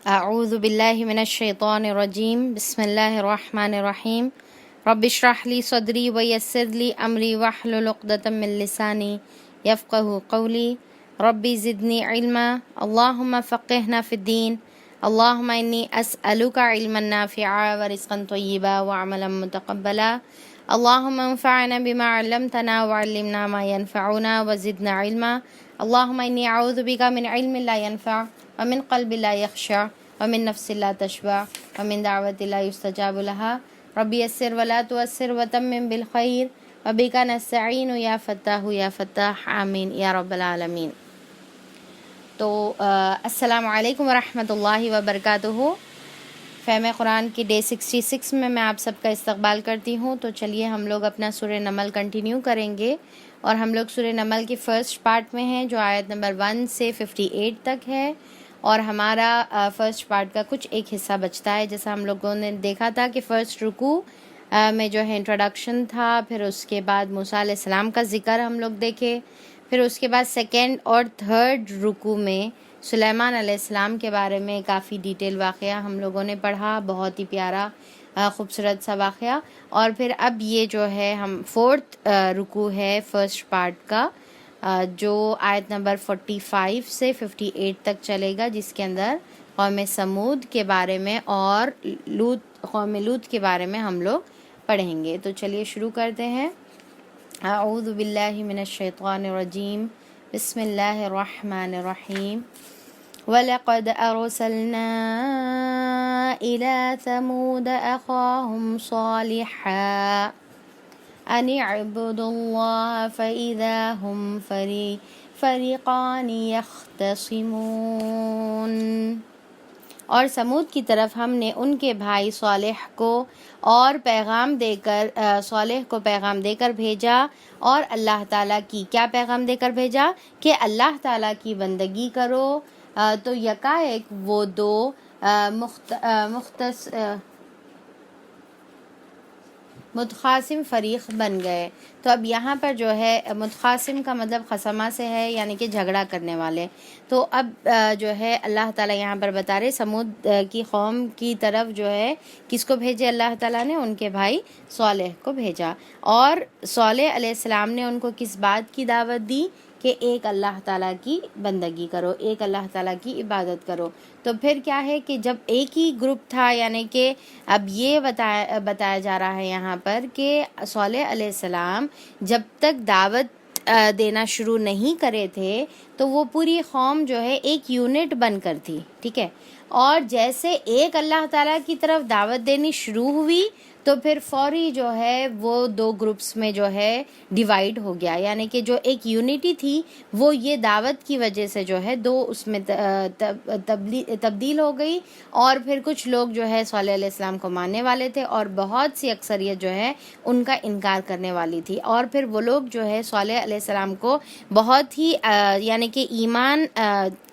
اعوذ باللہ من الشیطان الرجیم بسم اللہ الرحمن الرحیم رب اشرح لی صدری ویسر لی امری واحلل عقدۃ من لسانی یفقہوا قولی ربی زدنی علما اللہم فقہنا فی الدین اللہم انی اسألک علما نافعا ورزقا طیبا وعملا متقبلا اللہم انفعنا بما علمتنا وعلمنا ما ينفعنا وزدنا علما اللہم انی اعوذ بک من علم لا ينفع ومن قلب لا يخشع ومن نفس لا تشبع ومن دعوت لا يستجاب لها ربی یسر ولا تعسر وتمم بالخیر وبک نستعین یا فتاح آمین یا رب العالمین۔ تو السلام علیکم ورحمۃ اللہ وبرکاتہ۔ فہم قرآن کی ڈے 66 میں آپ سب کا استقبال کرتی ہوں۔ تو چلیے ہم لوگ اپنا سورہ نمل کنٹینیو کریں گے، اور ہم لوگ سورہ نمل کی فرسٹ پارٹ میں ہیں جو آیت نمبر 1 سے 58 تک ہے، اور ہمارا فرسٹ پارٹ کا کچھ ایک حصہ بچتا ہے۔ جیسا ہم لوگوں نے دیکھا تھا کہ فرسٹ رکوع میں جو ہے انٹروڈکشن تھا، پھر اس کے بعد موسیٰ علیہ السلام کا ذکر ہم لوگ دیکھے، پھر اس کے بعد سیکنڈ اور تھرڈ رکوع میں سلیمان علیہ السلام کے بارے میں کافی ڈیٹیل واقعہ ہم لوگوں نے پڑھا، بہت ہی پیارا خوبصورت سا واقعہ۔ اور پھر اب یہ جو ہے ہم فورتھ رکوع ہے فرسٹ پارٹ کا، جو آیت نمبر 45 سے 58 تک چلے گا، جس کے اندر قوم سمود کے بارے میں اور قوم لوط کے بارے میں ہم لوگ پڑھیں گے۔ تو چلیے شروع کرتے ہیں۔ اعوذ باللہ من الشیطان الرجیم بسم اللہ الرحمن الرحیم وَلَقَدْ أَرْسَلْنَا إِلَى ثَمُودَ أَخَاهُمْ صَالِحًا أَنِ اعْبُدُوا اللَّهَ فَإِذَا هُمْ فَرِيقَانِ يَخْتَصِمُونَ۔ اور سمود کی طرف ہم نے ان کے بھائی صالح کو پیغام دے کر بھیجا، اور اللہ تعالیٰ کی کیا پیغام دے کر بھیجا کہ اللہ تعالیٰ کی بندگی کرو۔ تو یکایک وہ دو متخاصم فریق بن گئے۔ تو اب یہاں پر جو ہے متخاصم کا مطلب خصمہ سے ہے، یعنی کہ جھگڑا کرنے والے۔ تو اب جو ہے اللہ تعالیٰ یہاں پر بتا رہے سمود کی قوم کی طرف جو ہے کس کو بھیجے اللہ تعالیٰ نے، ان کے بھائی صالح کو بھیجا۔ اور صالح علیہ السلام نے ان کو کس بات کی دعوت دی کہ ایک اللہ تعالیٰ کی بندگی کرو، ایک اللہ تعالیٰ کی عبادت کرو۔ تو پھر کیا ہے کہ جب ایک ہی گروپ تھا، یعنی کہ اب یہ بتایا جا رہا ہے یہاں پر کہ صالح علیہ السلام جب تک دعوت دینا شروع نہیں کرے تھے تو وہ پوری قوم جو ہے ایک یونٹ بن کر تھی، ٹھیک ہے۔ اور جیسے ایک اللہ تعالیٰ کی طرف دعوت دینی شروع ہوئی تو پھر فوری جو ہے وہ دو گروپس میں جو ہے ڈیوائیڈ ہو گیا، یعنی کہ جو ایک یونٹی تھی وہ یہ دعوت کی وجہ سے جو ہے دو اس میں تبدیل ہو گئی، اور پھر کچھ لوگ جو ہے صالح علیہ السلام کو ماننے والے تھے، اور بہت سی اکثریت جو ہے ان کا انکار کرنے والی تھی۔ اور پھر وہ لوگ جو ہے صالح علیہ السلام کو بہت ہی یعنی کہ ایمان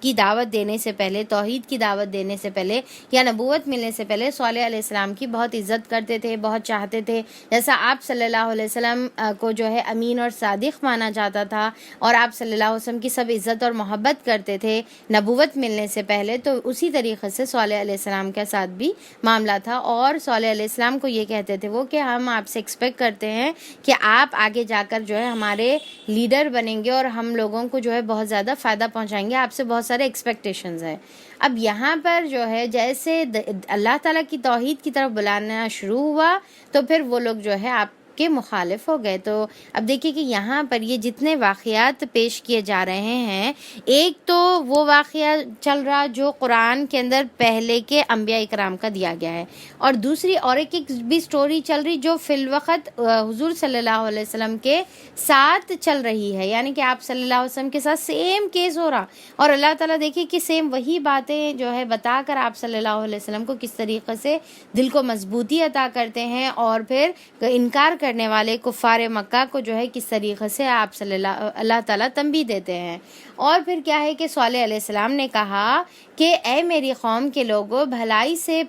کی دعوت دینے سے پہلے، توحید کی دعوت دینے سے پہلے یا نبوت ملنے سے پہلے صالح علیہ السلام کی بہت عزت کرتے تھے، بہت چاہتے تھے۔ جیسا آپ صلی اللہ علیہ وسلم کو جو ہے امین اور صادق مانا جاتا تھا، اور آپ صلی اللہ علیہ وسلم کی سب عزت اور محبت کرتے تھے نبوت ملنے سے پہلے، تو اسی طریقے سے صالح علیہ السلام کے ساتھ بھی معاملہ تھا۔ اور صالح علیہ السلام کو یہ کہتے تھے وہ کہ ہم آپ سے ایکسپیکٹ کرتے ہیں کہ آپ آگے جا کر جو ہے ہمارے لیڈر بنیں گے، اور ہم لوگوں کو جو ہے بہت زیادہ فائدہ پہنچائیں گے، آپ سے بہت سارے ایکسپیکٹیشنز ہیں۔ اب یہاں پر جو ہے جیسے اللہ تعالیٰ کی توحید کی طرف بلانا شروع ہوا تو پھر وہ لوگ جو ہے آپ کے مخالف ہو گئے۔ تو اب دیکھیے کہ یہاں پر یہ جتنے واقعات پیش کیے جا رہے ہیں، ایک تو وہ واقعہ چل رہا جو قرآن کے اندر پہلے کے انبیاء اکرام کا دیا گیا ہے، اور دوسری اور ایک بھی سٹوری چل رہی جو فی الوقت حضور صلی اللہ علیہ وسلم کے ساتھ چل رہی ہے، یعنی کہ آپ صلی اللہ علیہ وسلم کے ساتھ سیم کیس ہو رہا، اور اللہ تعالیٰ دیکھیے کہ سیم وہی باتیں جو ہے بتا کر آپ صلی اللہ علیہ وسلم کو کس طریقے سے دل کو مضبوطی عطا کرتے ہیں، اور پھر انکار کرنے والے کفار مکہ کو جو ہے کس طریقے سے آپ صلی اللہ تعالیٰ تنبیہ دیتے ہیں۔ اور پھر کیا ہے کہ صالح علیہ السلام نے کہا کہ اے میری قوم کے لوگوں، بھلائی سے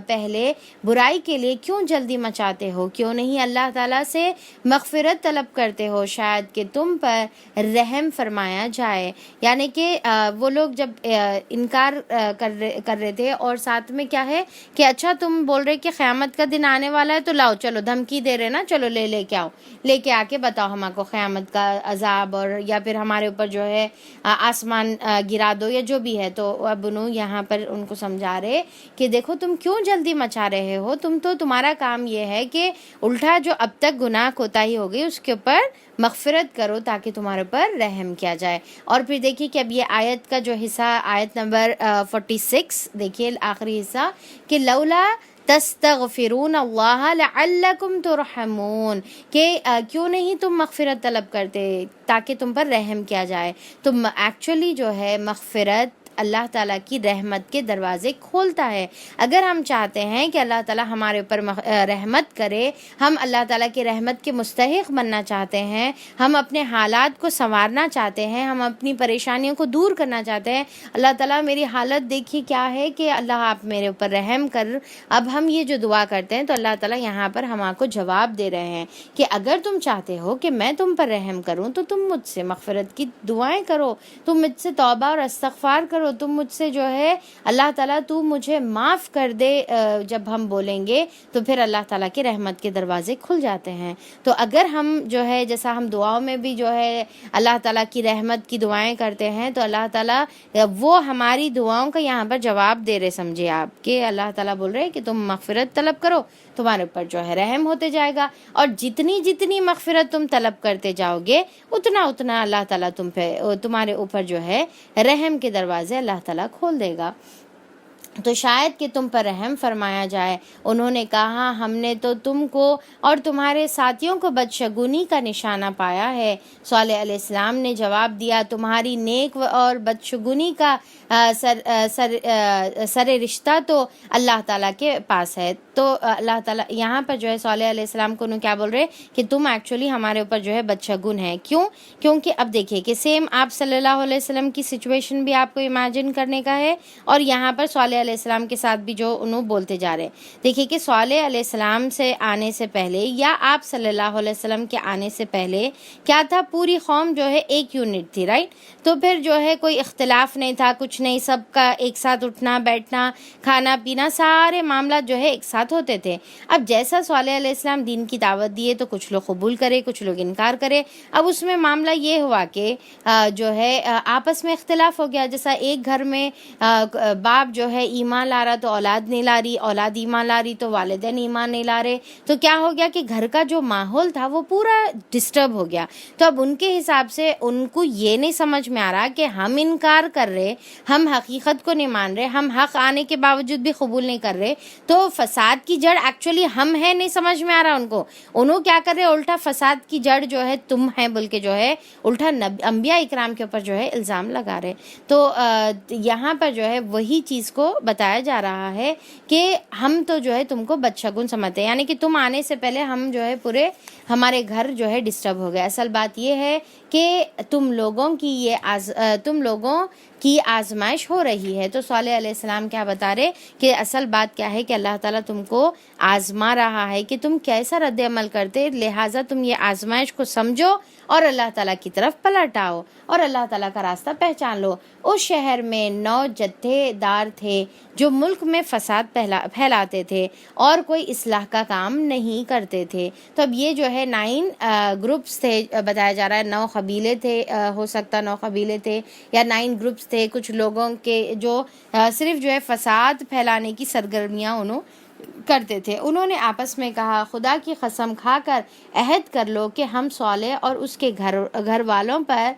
پہلے برائی کے لیے کیوں جلدی مچاتے ہو؟ کیوں نہیں اللہ تعالیٰ سے مغفرت طلب کرتے ہو، شاید کہ تم پر رحم فرمایا جائے۔ یعنی کہ وہ لوگ جب انکار کر رہے تھے، اور ساتھ میں کیا ہے کہ اچھا تم بول رہے کہ قیامت کا دن آنے والا ہے تو لاؤ، چلو دھمکی دے رہے نا، چلو لے کے آؤ، لے کے آ کے بتاؤ ہم کو قیامت کا عذاب، اور یا پھر ہمارے اوپر جو ہے آسمان گرا دو یا جو بھی ہے۔ تو اب انہوں یہاں پر ان کو سمجھا رہے کہ دیکھو تم کیوں جلدی مچا رہے ہو، تمہارا کام یہ ہے کہ الٹا جو اب تک گناہ کوتاہی ہو گئی اس کے اوپر مغفرت کرو تاکہ تمہارے اوپر رحم کیا جائے۔ اور پھر دیکھیے کہ اب یہ آیت کا جو حصہ، آیت نمبر 46 دیکھیے آخری حصہ، کہ لولا تستغفرون اللہ لعلکم ترحمون، کہ کیوں نہیں تم مغفرت طلب کرتے تاکہ تم پر رحم کیا جائے۔ تو ایکچولی جو ہے مغفرت اللہ تعالیٰ کی رحمت کے دروازے کھولتا ہے۔ اگر ہم چاہتے ہیں کہ اللہ تعالیٰ ہمارے اوپر رحمت کرے، ہم اللہ تعالیٰ کی رحمت کے مستحق بننا چاہتے ہیں، ہم اپنے حالات کو سنوارنا چاہتے ہیں، ہم اپنی پریشانیوں کو دور کرنا چاہتے ہیں، اللہ تعالیٰ میری حالت دیکھیے کیا ہے کہ اللہ آپ میرے اوپر رحم کر۔ اب ہم یہ جو دعا کرتے ہیں تو اللہ تعالیٰ یہاں پر ہم کو جواب دے رہے ہیں کہ اگر تم چاہتے ہو کہ میں تم پر رحم کروں تو تم مجھ سے مغفرت کی دعائیں کرو، تم مجھ سے توبہ اور استغفار کرو، تم مجھ سے جو ہے اللہ تعالیٰ تو مجھے معاف کر دے، جب ہم بولیں گے تو پھر اللہ تعالیٰ کی رحمت کے دروازے کھل جاتے ہیں۔ تو اگر ہم جو ہے جیسا ہم دعاؤں میں بھی جو ہے اللہ تعالیٰ کی رحمت کی دعائیں کرتے ہیں تو اللہ تعالیٰ وہ ہماری دعاؤں کا یہاں پر جواب دے رہے، سمجھے آپ کہ اللہ تعالیٰ بول رہے کہ تم مغفرت طلب کرو، تمہارے اوپر جو ہے رحم ہوتے جائے گا، اور جتنی مغفرت تم طلب کرتے جاؤ گے اتنا اللہ تعالیٰ تمہارے اوپر جو ہے رحم کے دروازے اللہ تعالیٰ کھول دے گا، تو شاید کہ تم پر رحم فرمایا جائے۔ انہوں نے کہا ہم نے تو تم کو اور تمہارے ساتھیوں کو بدشگونی کا نشانہ پایا ہے۔ صالح علیہ السلام نے جواب دیا تمہاری نیک اور بدشگونی کا سر رشتہ تو اللہ تعالیٰ کے پاس ہے۔ تو اللہ تعالیٰ یہاں پر جو ہے صالح علیہ السلام کو انہوں کیا بول رہے کہ تم ایکچولی ہمارے اوپر جو ہے بدشگون ہے۔ کیونکہ اب دیکھیے کہ سیم آپ صلی اللہ علیہ وسلم کی سچویشن بھی آپ کو امیجن کرنے کا ہے، اور یہاں پر صالح علیہ السلام کے ساتھ بھی جو انہوں بولتے جا رہے ہیں۔ دیکھیے کہ صالح علیہ السلام سے آنے سے پہلے یا آپ صلی اللہ علیہ وسلم کے آنے سے پہلے کیا تھا، پوری قوم جو ہے ایک یونٹ تھی، رائٹ؟ تو پھر جو ہے کوئی اختلاف نہیں تھا، کچھ نہیں، سب کا ایک ساتھ اٹھنا بیٹھنا کھانا پینا سارے معاملات جو ہے ایک ساتھ ہوتے تھے۔ اب جیسا صالح علیہ السلام دین کی دعوت دیے تو کچھ لوگ قبول کرے، کچھ لوگ انکار کرے۔ اب اس میں معاملہ یہ ہوا کہ جو ہے آپس میں اختلاف ہو گیا، جیسا ایک گھر میں باپ جو ہے ایمان لا رہا تو اولاد نہیں لا رہی، اولاد ایمان لا رہی تو والدین ایمان نہیں لا رہے، تو کیا ہو گیا کہ گھر کا جو ماحول تھا وہ پورا ڈسٹرب ہو گیا۔ تو اب ان کے حساب سے ان کو یہ نہیں سمجھ میں آ رہا کہ ہم انکار کر رہے، ہم حقیقت کو نہیں مان رہے، ہم حق آنے کے باوجود بھی قبول نہیں کر رہے، تو فساد کی جڑ ایکچولی ہم ہیں، نہیں سمجھ میں آ رہا ان کو۔ انہوں کیا کر رہے، الٹا فساد کی جڑ جو ہے تم ہیں بول کے جو ہے الٹا انبیاء اکرام کے اوپر جو ہے الزام لگا رہے۔ تو یہاں پر جو ہے وہی چیز کو بتایا جا رہا ہے کہ ہم تو جو ہے تم کو بدشگون سمجھتے ہیں، یعنی کہ تم آنے سے پہلے ہم جو ہے پورے ہمارے گھر جو ہے ڈسٹرب ہو گئے۔ اصل بات یہ ہے کہ تم لوگوں کی آزمائش ہو رہی ہے۔ تو صالح علیہ السلام کیا بتا رہے کہ اصل بات کیا ہے کہ اللہ تعالیٰ تم کو آزما رہا ہے کہ تم کیسا رد عمل کرتے، لہٰذا تم یہ آزمائش کو سمجھو اور اللہ تعالیٰ کی طرف پلٹ آؤ اور اللہ تعالیٰ کا راستہ پہچان لو۔ اس شہر میں 9 جتھے دار تھے جو ملک میں فساد پھیلاتے تھے اور کوئی اصلاح کا کام نہیں کرتے تھے۔ تو اب یہ جو ہے 9 گروپس تھے، بتایا جا رہا ہے 9 قبیلے تھے، ہو سکتا 9 قبیلے تھے یا 9 گروپس تھے، کچھ لوگوں کے جو صرف جو ہے فساد پھیلانے کی سرگرمیاں انہوں کرتے تھے۔ انہوں نے آپس میں کہا خدا کی قسم کھا کر عہد کر لو کہ ہم صالح اور اس کے گھر والوں پر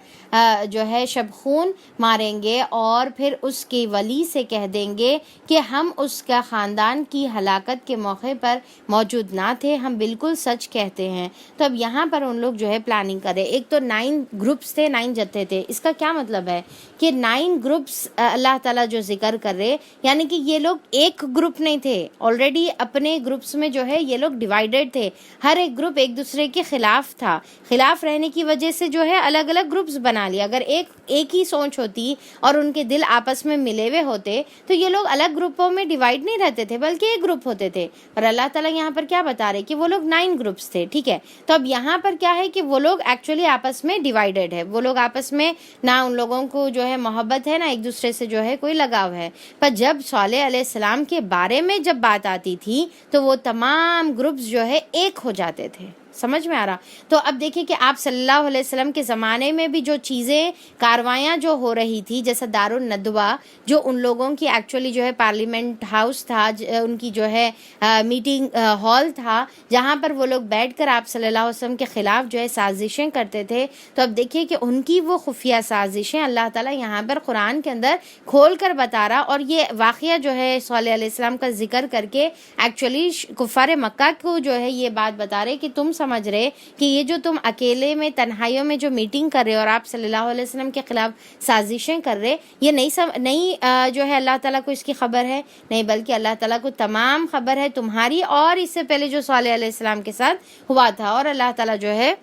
جو ہے شب خون ماریں گے اور پھر اس کی ولی سے کہہ دیں گے کہ ہم اس کا خاندان کی ہلاکت کے موقع پر موجود نہ تھے، ہم بالکل سچ کہتے ہیں۔ تو اب یہاں پر ان لوگ جو ہے پلاننگ کرے، ایک تو 9 گروپس تھے، 9 جتھے تھے۔ اس کا کیا مطلب ہے کہ 9 گروپس اللہ تعالیٰ جو ذکر کر رہے، یعنی کہ یہ لوگ ایک گروپ نہیں تھے، آلریڈی اپنے گروپس میں جو ہے یہ لوگ ڈیوائیڈڈ تھے، ہر ایک گروپ ایک دوسرے کے خلاف تھا، خلاف رہنے کی وجہ سے جو ہے الگ الگ گروپس بنا لیا۔ اگر ایک ہی سوچ ہوتی اور ان کے دل آپس میں ملے ہوئے ہوتے تو یہ لوگ الگ گروپوں میں ڈیوائیڈ نہیں رہتے تھے بلکہ ایک گروپ ہوتے تھے۔ اور اللہ تعالیٰ یہاں پر کیا بتا رہے کہ وہ لوگ 9 گروپس تھے، ٹھیک ہے۔ تو اب یہاں پر کیا ہے کہ وہ لوگ ایکچولی آپس میں ڈیوائیڈڈ ہے، وہ لوگ آپس میں نہ ان لوگوں کو جو ہے محبت ہے، نہ ایک دوسرے سے جو ہے کوئی لگاؤ ہے۔ پر جب صالح علیہ السلام کے بارے میں جب بات آتی تھی تو وہ تمام گروپس جو ہے ایک ہو جاتے تھے۔ سمجھ میں آ رہا؟ تو اب دیکھیں کہ آپ صلی اللہ علیہ وسلم کے زمانے میں بھی جو چیزیں کاروائیاں جو ہو رہی تھی، جیسا دارالندوہ جو ان لوگوں کی ایکچولی جو ہے پارلیمنٹ ہاؤس تھا، ان کی جو ہے میٹنگ ہال تھا جہاں پر وہ لوگ بیٹھ کر آپ صلی اللہ علیہ وسلم کے خلاف جو ہے سازشیں کرتے تھے، تو اب دیکھیے کہ ان کی وہ خفیہ سازشیں اللہ تعالیٰ یہاں پر قرآن کے اندر کھول کر بتا رہا، اور یہ واقعہ جو ہے صالح علیہ السلام کا ذکر کر کے ایکچولی کفار مکہ کو جو ہے یہ بات بتا رہے کہ تم سمجھ رہے کہ یہ جو تم اکیلے میں تنہائیوں میں جو میٹنگ کر رہے اور آپ صلی اللہ علیہ وسلم کے خلاف سازشیں کر رہے، یہ نہیں جو ہے اللہ تعالیٰ کو اس کی خبر ہے، نہیں، بلکہ اللہ تعالیٰ کو تمام خبر ہے تمہاری اور اس سے پہلے جو صالح علیہ السلام کے ساتھ ہوا تھا، اور اللہ تعالیٰ جو ہے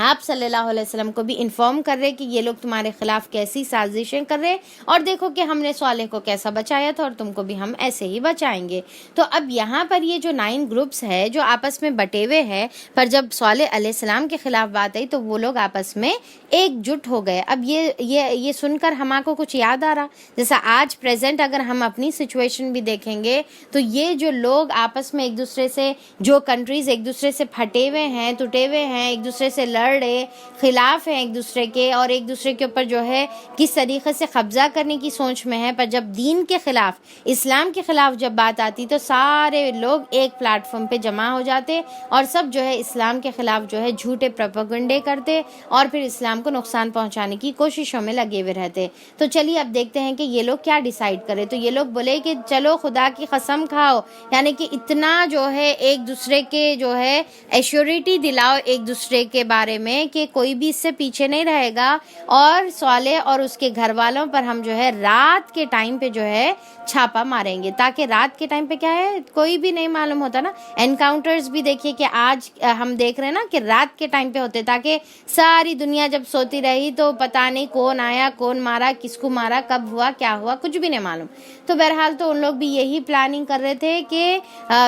آپ صلی اللہ علیہ وسلم کو بھی انفارم کر رہے کہ یہ لوگ تمہارے خلاف کیسی سازشیں کر رہے، اور دیکھو کہ ہم نے صالح کو کیسا بچایا تھا اور تم کو بھی ہم ایسے ہی بچائیں گے۔ تو اب یہاں پر یہ جو 9 گروپس ہے جو آپس میں بٹے ہوئے ہیں، پر جب صالح علیہ السلام کے خلاف بات آئی تو وہ لوگ آپس میں ایک جٹ ہو گئے۔ اب یہ سن کر ہمارے کو کچھ یاد آ رہا، جیسا آج پریزنٹ اگر ہم اپنی سچویشن بھی دیکھیں گے تو یہ جو لوگ آپس میں ایک دوسرے سے، جو کنٹریز ایک دوسرے سے پھٹے ہوئے ہیں، ٹوٹے ہوئے ہیں، ایک دوسرے سے لڑ رہے، خلاف ہیں ایک دوسرے کے، اور ایک دوسرے کے اوپر جو ہے کس طریقے سے قبضہ کرنے کی سوچ میں ہے، پر جب دین کے خلاف، اسلام کے خلاف جب بات آتی تو سارے لوگ ایک پلیٹ فارم پہ جمع ہو جاتے اور سب جو ہے اسلام کے خلاف جو ہے جھوٹے پروپیگنڈے کرتے اور پھر اسلام کو نقصان پہنچانے کی کوششوں میں لگے ہوئے رہتے۔ تو چلیے اب دیکھتے ہیں کہ یہ لوگ کیا ڈیسائیڈ کرے۔ تو یہ لوگ بولے کہ چلو خدا کی قسم کھاؤ، یعنی کہ اتنا جو ہے ایک دوسرے کے جو ہے ایشورٹی دلاؤ ایک دوسرے کے بارے میں کہ کوئی بھی اس سے پیچھے نہیں رہے گا، اور صالح اور اس کے گھر والوں پر ہم جو ہے رات کے ٹائم پہ جو ہے چھاپا ماریں گے، تاکہ رات کے ٹائم پہ کیا ہے کوئی بھی نہیں معلوم ہوتا نا۔ انکاؤنٹرز بھی دیکھیے کہ آج ہم دیکھ رہے ہیں نا کہ رات کے ٹائم پہ ہوتے، تاکہ ساری دنیا جب سوتی رہی تو پتہ نہیں کون آیا، کون مارا، کس کو مارا، کب ہوا، کیا ہوا، کچھ بھی نہیں معلوم۔ تو بہرحال تو ان لوگ بھی یہی پلاننگ کر رہے تھے کہ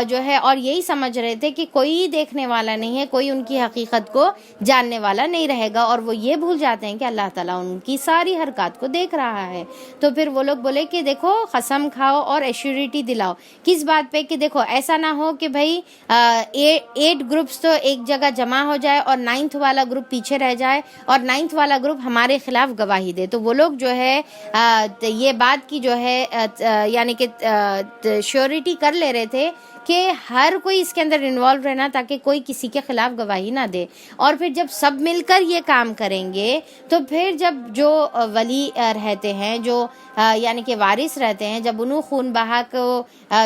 جو ہے، اور یہی سمجھ رہے تھے کہ کوئی دیکھنے والا نہیں ہے، کوئی ان کی حقیقت کو جاننے والا نہیں رہے گا، اور وہ یہ بھول جاتے ہیں کہ اللہ تعالیٰ ان کی ساری حرکات کو دیکھ رہا ہے۔ تو پھر وہ لوگ بولے کہ دیکھو قسم کھاؤ اور ایشورٹی دلاؤ، کس بات پہ کہ دیکھو ایسا نہ ہو کہ بھائی 8 گروپس تو ایک جگہ جمع ہو جائے اور 9 والا گروپ پیچھے رہ جائے اور 9 والا گروپ ہمارے خلاف گواہی دے۔ تو وہ لوگ جو ہے یہ بات کی جو ہے یعنی کہ شیورٹی کر لے رہے تھے کہ ہر کوئی اس کے اندر انوالو رہنا تاکہ کوئی کسی کے خلاف گواہی نہ دے، اور پھر جب سب مل کر یہ کام کریں گے تو پھر جب جو ولی رہتے ہیں، جو یعنی کہ وارث رہتے ہیں، جب انہوں خون بہا کو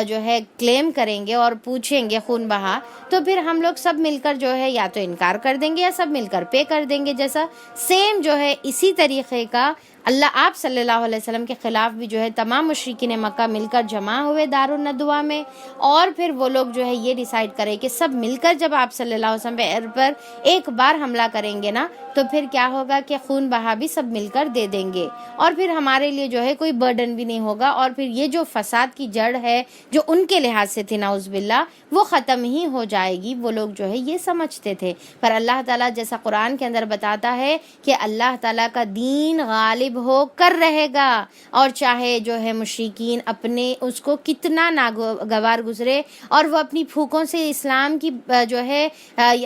جو ہے کلیم کریں گے اور پوچھیں گے خون بہا، تو پھر ہم لوگ سب مل کر جو ہے یا تو انکار کر دیں گے یا سب مل کر پے کر دیں گے، جیسا سیم جو ہے اسی طریقے کا اللہ آپ صلی اللہ علیہ وسلم کے خلاف بھی جو ہے تمام مشرکین مکہ مل کر جمع ہوئے دارالندوہ میں، اور پھر وہ لوگ جو ہے یہ ڈیسائیڈ کرے کہ سب مل کر جب آپ صلی اللہ علیہ وسلم پر ایک بار حملہ کریں گے نا تو پھر کیا ہوگا کہ خون بہا بھی سب مل کر دے دیں گے، اور پھر ہمارے لیے جو ہے کوئی برڈن بھی نہیں ہوگا، اور پھر یہ جو فساد کی جڑ ہے جو ان کے لحاظ سے تھی نعوذ باللہ وہ ختم ہی ہو جائے گی۔ وہ لوگ جو ہے یہ سمجھتے تھے، پر اللہ تعالیٰ جیسا قرآن کے اندر بتاتا ہے کہ اللہ تعالیٰ کا دین غالب ہو کر رہے گا، اور چاہے جو ہے مشرکین اپنے اس کو کتنا ناگوار گزرے اور وہ اپنی پھوکوں سے اسلام کی جو ہے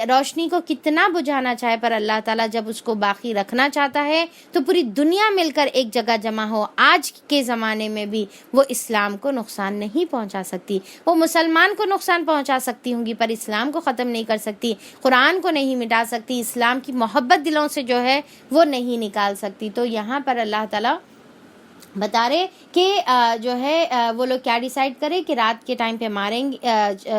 روشنی کو کتنا بجھانا چاہے، پر اللہ تعالیٰ جب اس کو باقی رکھنا چاہتا ہے تو پوری دنیا مل کر ایک جگہ جمع ہو۔ آج کے زمانے میں بھی وہ اسلام کو نقصان نہیں پہنچا سکتی، وہ مسلمان کو نقصان پہنچا سکتی ہوں گی پر اسلام کو ختم نہیں کر سکتی، قرآن کو نہیں مٹا سکتی، اسلام کی محبت دلوں سے جو ہے وہ نہیں نکال سکتی۔ تو یہاں پر اللہ تعالیٰ بتا رہے کہ جو ہے وہ لوگ کیا ڈیسائیڈ کرے کہ رات کے ٹائم پہ ماریں گے،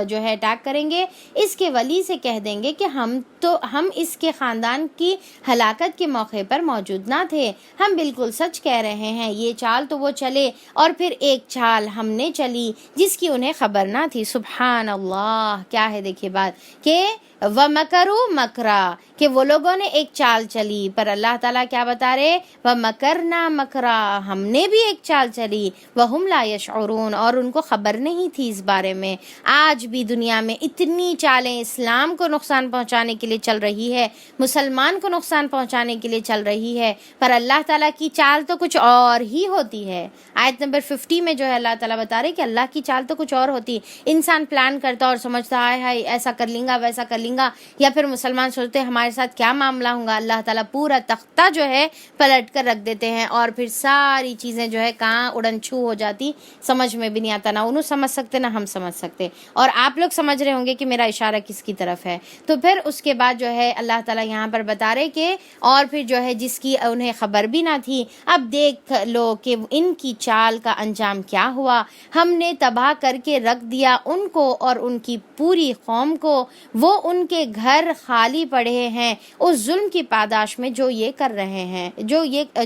جو ہے اٹیک کریں گے، اس کے ولی سے کہہ دیں گے کہ ہم اس کے خاندان کی ہلاکت کے موقع پر موجود نہ تھے، ہم بالکل سچ کہہ رہے ہیں، یہ چال تو وہ چلے اور پھر ایک چال ہم نے چلی جس کی انہیں خبر نہ تھی۔ سبحان اللہ، کیا ہے دیکھیے بات کہ وَمَكَرُوا مَكْرًا، کہ وہ لوگوں نے ایک چال چلی، پر اللہ تعالیٰ کیا بتا رہے؟ وَمَكَرْنَا مَكْرًا، ہم نے بھی ایک چال چلی، وَهُمْ لَا يَشْعُرُونَ، اور ان کو خبر نہیں تھی اس بارے میں۔ آج بھی دنیا میں اتنی چالیں اسلام کو نقصان پہنچانے کے لیے چل رہی ہے، مسلمان کو نقصان پہنچانے کے لیے چل رہی ہے، پر اللہ تعالیٰ کی چال تو کچھ اور ہی ہوتی ہے۔ آیت نمبر 50 میں جو ہے اللہ تعالیٰ بتا رہے کہ اللہ کی چال تو کچھ اور ہوتی ہے۔ انسان پلان کرتا اور سمجھتا ہے ہائے ایسا کر لیں گا ویسا کر لیں گا، یا پھر مسلمان سوچتے ہمارے ساتھ کیا معاملہ ہوگا، اللہ تعالیٰ پورا تختہ جو ہے پلٹ کر رکھ دیتے ہیں، اور پھر ساری چیزیں جو ہے کہاں اڑن چھو ہو جاتی، سمجھ میں بھی نہیں آتا، نہ انہوں سمجھ سکتے نہ ہم سمجھ سکتے، اور آپ لوگ سمجھ رہے ہوں گے کہ میرا اشارہ کس کی طرف ہے۔ تو پھر اس کے بعد جو ہے اللہ تعالیٰ یہاں پر بتا رہے کہ اور پھر جو ہے جس کی انہیں خبر بھی نہ تھی، اب دیکھ لو کہ ان کی چال کا انجام کیا ہوا، ہم نے تباہ کر کے رکھ دیا ان کو اور ان کی پوری قوم کو، وہ ان کے گھر خالی پڑے ہیں اس ظلم کی پاداش میں جو یہ کر رہے ہیں،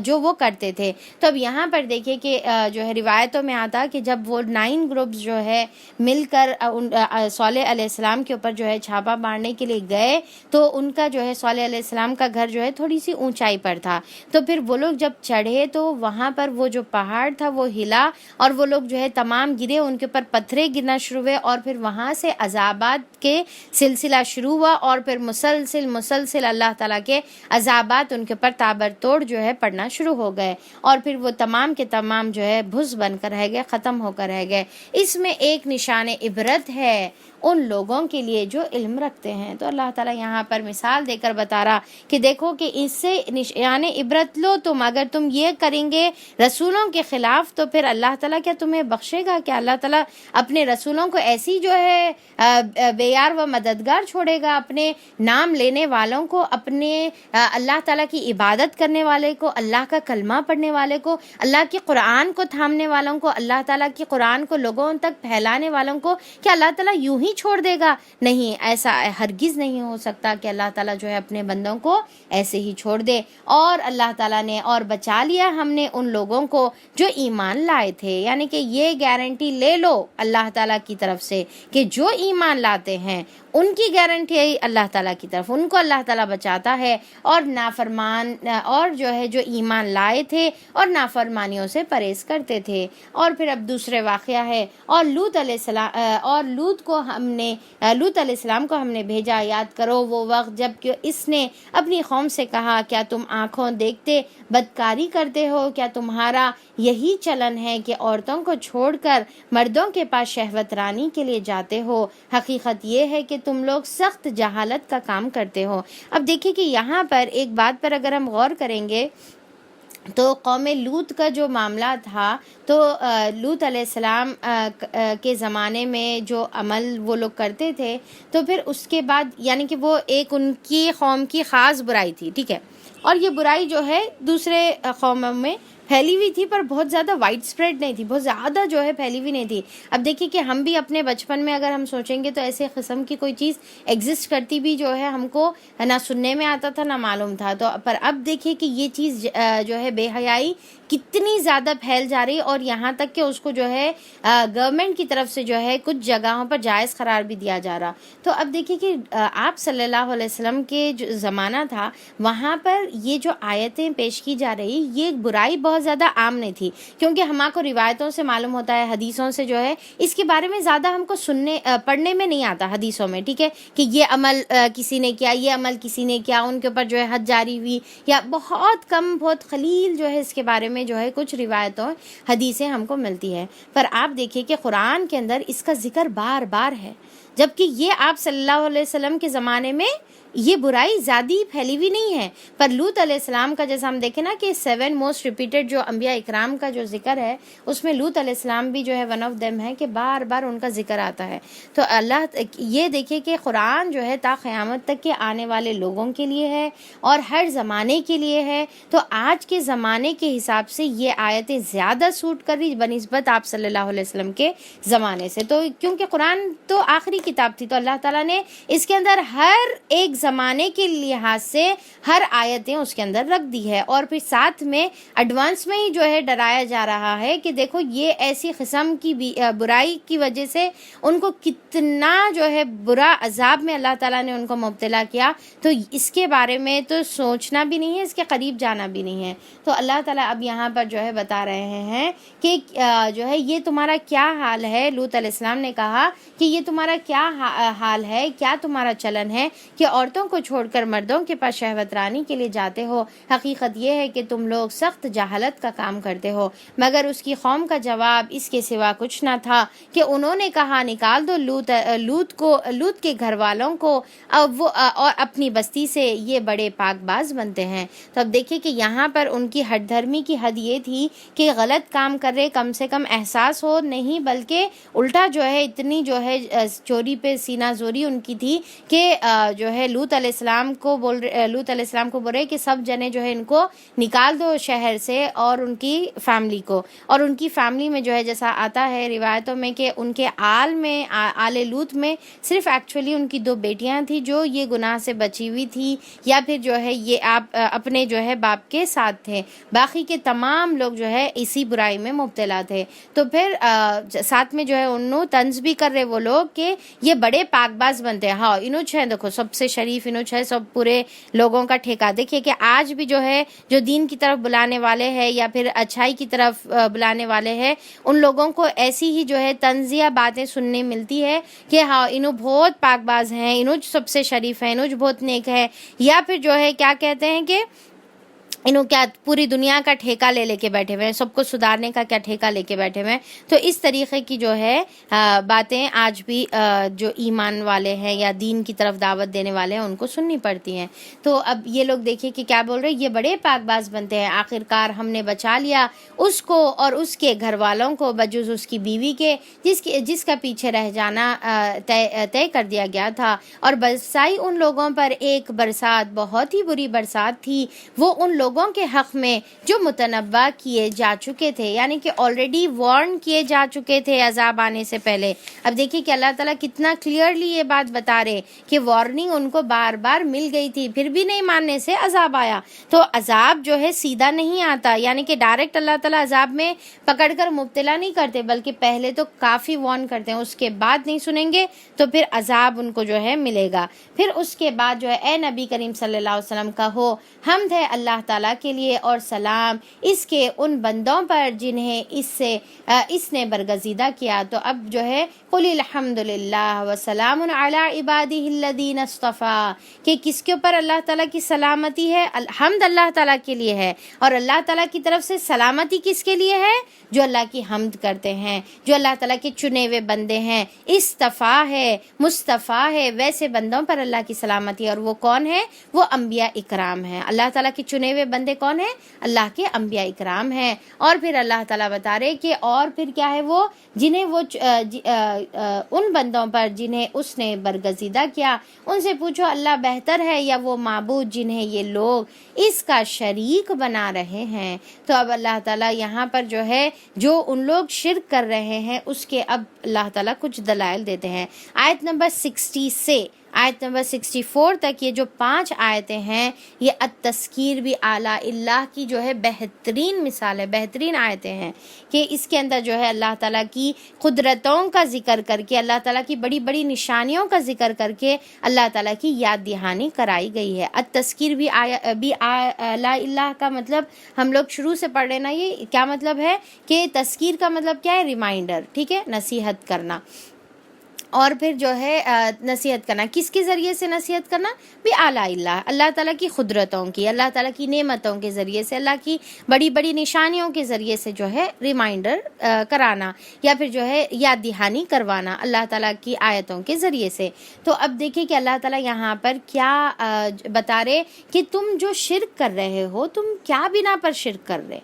جو وہ کرتے تھے۔ تو اب یہاں پر دیکھیں کہ جو ہے روایتوں میں آتا کہ جب وہ 9 گروپس جو ہے مل کر صالح علیہ السلام کے اوپر جو ہے چھاپا مارنے کے لیے گئے، تو ان کا جو ہے صالح علیہ السلام کا گھر جو ہے تھوڑی سی اونچائی پر تھا، تو پھر وہ لوگ جب چڑھے تو وہاں پر وہ جو پہاڑ تھا وہ ہلا اور وہ لوگ جو ہے تمام گرے، ان کے اوپر پتھرے گرنا شروع ہوئے، اور پھر وہاں سے عذابات کے سلسلہ شروع ہوا، اور پھر مسلسل اللہ تعالیٰ کے عذابات ان کے اوپر تابرتوڑ جو ہے پڑنا شروع ہو گئے، اور پھر وہ تمام کے تمام جو ہے بھس بن کر رہ گئے، ختم ہو کر رہ گئے۔ اس میں ایک نشان عبرت ہے ان لوگوں کے لیے جو علم رکھتے ہیں۔ تو اللہ تعالیٰ یہاں پر مثال دے کر بتا رہا کہ دیکھو کہ اس سے نشان عبرت لو تم، اگر تم یہ کریں گے رسولوں کے خلاف تو پھر اللہ تعالیٰ کیا تمہیں بخشے گا؟ کہ اللہ تعالیٰ اپنے رسولوں کو ایسی جو ہے بے یار و مددگار چھوڑے گا؟ اپنے نام لینے والوں کو، اپنے اللہ تعالیٰ کی عبادت کرنے والے کو، اللہ کا کلمہ پڑھنے والے کو، اللہ کی قرآن کو تھامنے والوں کو، اللہ تعالیٰ کی قرآن کو لوگوں تک پھیلانے والوں کو کیا اللہ تعالیٰ یوں ہی چھوڑ دے گا؟ نہیں، ایسا ہرگز نہیں ہو سکتا کہ اللہ تعالیٰ جو ہے اپنے بندوں کو ایسے ہی چھوڑ دے۔ اور اللہ تعالیٰ نے اور بچا لیا ہم نے ان لوگوں کو جو ایمان لائے تھے، یعنی کہ یہ گارنٹی لے لو اللہ تعالیٰ کی طرف سے کہ جو ایمان لاتے ہیں ان کی گارنٹی ہے اللہ تعالیٰ کی طرف، ان کو اللہ تعالیٰ بچاتا ہے، اور نافرمان اور جو ہے جو ایمان لائے تھے اور نافرمانیوں سے پرہیز کرتے تھے۔ اور پھر اب دوسرے واقعہ ہے، اور لوط علیہ السلام کو ہم نے بھیجا، یاد کرو وہ وقت جب کہ اس نے اپنی قوم سے کہا کیا تم آنکھوں دیکھتے بدکاری کرتے ہو؟ کیا تمہارا یہی چلن ہے کہ عورتوں کو چھوڑ کر مردوں کے پاس شہوت رانی کے لیے جاتے ہو؟ حقیقت یہ ہے کہ تم لوگ سخت جہالت کا کام کرتے ہو۔ اب دیکھیں کہ یہاں پر ایک بات پر اگر ہم غور کریں گے تو قوم لوط کا جو معاملہ تھا، تو لوط علیہ السلام کے زمانے میں جو عمل وہ لوگ کرتے تھے، تو پھر اس کے بعد یعنی کہ وہ ایک ان کی قوم کی خاص برائی تھی، ٹھیک ہے، اور یہ برائی جو ہے دوسرے قوموں میں پھیلی ہوئی تھی، پر بہت زیادہ وائڈ اسپریڈ نہیں تھی، بہت زیادہ جو ہے پھیلی ہوئی نہیں تھی۔ اب دیکھیے کہ ہم بھی اپنے بچپن میں اگر ہم سوچیں گے تو ایسے قسم کی کوئی چیز ایگزسٹ کرتی بھی جو ہے ہم کو نہ سننے میں آتا تھا نہ معلوم تھا، تو پر اب دیکھیے کہ یہ چیز جو ہے بے حیائی کتنی زیادہ پھیل جا رہی، اور یہاں تک کہ اس کو جو ہے گورنمنٹ کی طرف سے جو ہے کچھ جگہوں پر جائز قرار بھی دیا جا رہا۔ تو اب دیکھیے کہ آپ صلی اللہ علیہ وسلم کے جو زمانہ تھا وہاں پر یہ جو آیتیں پیش کی جا رہی، یہ برائی بہت زیادہ عام نہیں تھی، کیونکہ ہمارے کو روایتوں سے معلوم ہوتا ہے، حدیثوں سے جو ہے اس کے بارے میں زیادہ ہم کو پڑھنے میں نہیں آتا حدیثوں میں، ٹھیک ہے، کہ یہ عمل کسی نے کیا، یہ عمل کسی نے کیا، ان کے اوپر جو ہے حد جاری ہوئی، یا بہت کم بہت قلیل جو ہے اس کے بارے میں جو ہے کچھ روایتوں حدیثیں ہم کو ملتی ہے۔ پر آپ دیکھیے کہ قرآن کے اندر اس کا ذکر بار بار ہے، جبکہ یہ آپ صلی اللہ علیہ وسلم کے زمانے میں یہ برائی زیادہ پھیلی ہوئی نہیں ہے. پر لوط علیہ السلام کا جیسا ہم دیکھیں نا کہ 7 موسٹ ریپیٹڈ جو انبیاء اکرام کا جو ذکر ہے اس میں لوط علیہ السلام بھی جو ہے ون آف دیم ہے کہ بار بار ان کا ذکر آتا ہے. تو اللہ یہ دیکھے کہ قرآن جو ہے تا قیامت تک کے آنے والے لوگوں کے لیے ہے اور ہر زمانے کے لیے ہے. تو آج کے زمانے کے حساب سے یہ آیتیں زیادہ سوٹ کر رہی بنسبت آپ صلی اللہ علیہ وسلم کے زمانے سے. تو کیونکہ قرآن تو آخری کتاب تھی تو اللہ تعالیٰ نے اس کے اندر ہر ایک زمانے کے لحاظ سے ہر آیتیں اس کے اندر رکھ دی ہے. اور پھر ساتھ میں ایڈوانس میں ہی جو ہے ڈرایا جا رہا ہے کہ دیکھو یہ ایسی قسم کی برائی کی وجہ سے ان کو کتنا جو ہے برا عذاب میں اللہ تعالیٰ نے ان کو مبتلا کیا. تو اس کے بارے میں تو سوچنا بھی نہیں ہے, اس کے قریب جانا بھی نہیں ہے. تو اللہ تعالیٰ اب یہاں پر جو ہے بتا رہے ہیں کہ جو ہے یہ تمہارا کیا حال ہے. لوط علیہ السلام نے کہا کہ یہ تمہارا کیا حال ہے, کیا تمہارا چلن ہے کہ عورتوں کو چھوڑ کر مردوں کے پاس شہوت رانی کے لیے جاتے ہو. حقیقت یہ ہے کہ تم لوگ سخت جہالت کا کام کرتے ہو. مگر اس کی قوم کا جواب اس کے سوا کچھ نہ تھا کہ انہوں نے کہا نکال دو لوط کے گھر والوں کو اور اپنی بستی سے, یہ بڑے پاک باز بنتے ہیں. تو اب دیکھیں کہ یہاں پر ان کی ہٹ دھرمی کی حد یہ تھی کہ غلط کام کر رہے کم سے کم احساس ہو نہیں, بلکہ الٹا جو ہے اتنی جو ہے چوری پہ سینہ زوری ان کی تھی کہ جو ہے لوط علیہ السلام کو بول رہے کہ سب جنے جو ہے ان کو نکال دو شہر سے اور ان کی فیملی کو. اور ان کی فیملی میں جو ہے جیسا آتا ہے روایتوں میں کہ ان کے آل لوط میں صرف ایکچولی ان کی 2 بیٹیاں تھیں جو یہ گناہ سے بچی ہوئی تھی یا پھر جو ہے یہ آپ اپنے جو ہے باپ کے ساتھ تھے. باقی کے تمام لوگ جو ہے اسی برائی میں مبتلا تھے. تو پھر ساتھ میں جو ہے انہوں طنز بھی کر رہے وہ لوگ کہ یہ بڑے پاک باز بنتے ہیں. ہاں انوچ ہے, دیکھو سب سے شریف انوچ ہے, سب پورے لوگوں کا ٹھیکہ. دیکھیے کہ آج بھی جو ہے جو دین کی طرف بلانے والے ہیں یا پھر اچھائی کی طرف بلانے والے ہیں ان لوگوں کو ایسی ہی جو ہے طنزیہ باتیں سننے ملتی ہے کہ ہاں انہوں بہت پاک باز ہیں, انوچ سب سے شریف ہے, انوچ بہت نیک ہے, یا پھر جو ہے کیا کہتے ہیں کہ انہوں کیا پوری دنیا کا ٹھیکہ لے کے بیٹھے ہوئے ہیں, سب کو سدھارنے کا کیا ٹھیکہ لے کے بیٹھے ہوئے ہیں. تو اس طریقے کی جو ہے باتیں آج بھی جو ایمان والے ہیں یا دین کی طرف دعوت دینے والے ہیں ان کو سننی پڑتی ہیں. تو اب یہ لوگ دیکھیں کہ کیا بول رہے ہیں, یہ بڑے پاک باز بنتے ہیں. آخرکار ہم نے بچا لیا اس کو اور اس کے گھر والوں کو بجز اس کی بیوی کے جس کا پیچھے رہ جانا طے کر دیا گیا تھا. اور برسائی ان لوگوں پر ایک برسات, بہت ہی بری برسات تھی, وہ ان لوگوں کے حق میں جو متنبع کیے جا چکے تھے, یعنی کہ آلریڈی وارن کیے جا چکے تھے عذاب آنے سے پہلے. اب دیکھیے کہ اللہ تعالیٰ کتنا کلیئرلی یہ بات بتا رہے کہ وارننگ ان کو بار بار مل گئی تھی, پھر بھی نہیں ماننے سے عذاب آیا. تو عذاب جو ہے سیدھا نہیں آتا, یعنی کہ ڈائریکٹ اللہ تعالیٰ عذاب میں پکڑ کر مبتلا نہیں کرتے, بلکہ پہلے تو کافی وارن کرتے ہیں, اس کے بعد نہیں سنیں گے تو پھر عذاب ان کو جو ہے ملے گا. پھر اس کے بعد جو ہے اے نبی کریم صلی اللہ علیہ وسلم کہو حمد ہے اللہ تعالیٰ کے لیے اور سلام اس کے ان بندوں پر جنہیں اس نے برگزیدہ کیا. تو اب جو ہے قل الحمدللہ وسلام علی عبادہ الذین اصطفیٰ, کہ کس کے اوپر اللہ تعالیٰ کی سلامتی ہے, حمد اللہ تعالیٰ کے لیے ہے. اور اللہ تعالیٰ کی طرف سے سلامتی کس کے لیے ہے, جو اللہ کی حمد کرتے ہیں, جو اللہ تعالیٰ کے چنے ہوئے بندے ہیں. اصطفیٰ ہے, مصطفیٰ ہے, ویسے بندوں پر اللہ کی سلامتی ہے. اور وہ کون ہے, وہ انبیاء اکرام ہیں. اللہ تعالیٰ کے چنے ہوئے بندے کون ہیں, اللہ کے انبیاء اکرام ہیں. اور پھر اللہ تعالیٰ بتا رہے کہ اور پھر کیا ہے, وہ جنہیں وہ ان بندوں پر جنہیں اس نے برگزیدہ کیا ان سے پوچھو اللہ بہتر ہے یا وہ معبود جنہیں یہ لوگ اس کا شریک بنا رہے ہیں. تو اب اللہ تعالیٰ یہاں پر جو ہے جو ان لوگ شرک کر رہے ہیں اس کے اب اللہ تعالیٰ کچھ دلائل دیتے ہیں. آیت نمبر 60 سے آیت نمبر 64 تک یہ جو 5 آیتیں ہیں یہ التذکیر بھی اعلیٰ اللہ کی جو ہے بہترین مثال ہے, بہترین آیتیں ہیں کہ اس کے اندر جو ہے اللہ تعالیٰ کی قدرتوں کا ذکر کر کے, اللہ تعالیٰ کی بڑی بڑی نشانیوں کا ذکر کر کے اللہ تعالیٰ کی یاد دہانی کرائی گئی ہے. التذکیر بھی اعلیٰ اللہ کا مطلب ہم لوگ شروع سے پڑھ رہے نا, یہ کیا مطلب ہے کہ تذکیر کا مطلب کیا ہے, ریمائنڈر, ٹھیک ہے, نصیحت کرنا. اور پھر جو ہے نصیحت کرنا، کس کے ذریعے سے نصیحت کرنا؟ بِآلاء اللہ، اللہ تعالیٰ کی قدرتوں کی، اللہ تعالیٰ کی نعمتوں کے ذریعے سے، اللہ کی بڑی بڑی نشانیوں کے ذریعے سے جو ہے ریمائنڈر کرانا، یا پھر جو ہے یاد دہانی کروانا اللہ تعالیٰ کی آیتوں کے ذریعے سے۔ تو اب دیکھیں کہ اللہ تعالیٰ یہاں پر کیا بتا رہے کہ تم جو شرک کر رہے ہو، تم کیا بنا پر شرک کر رہے،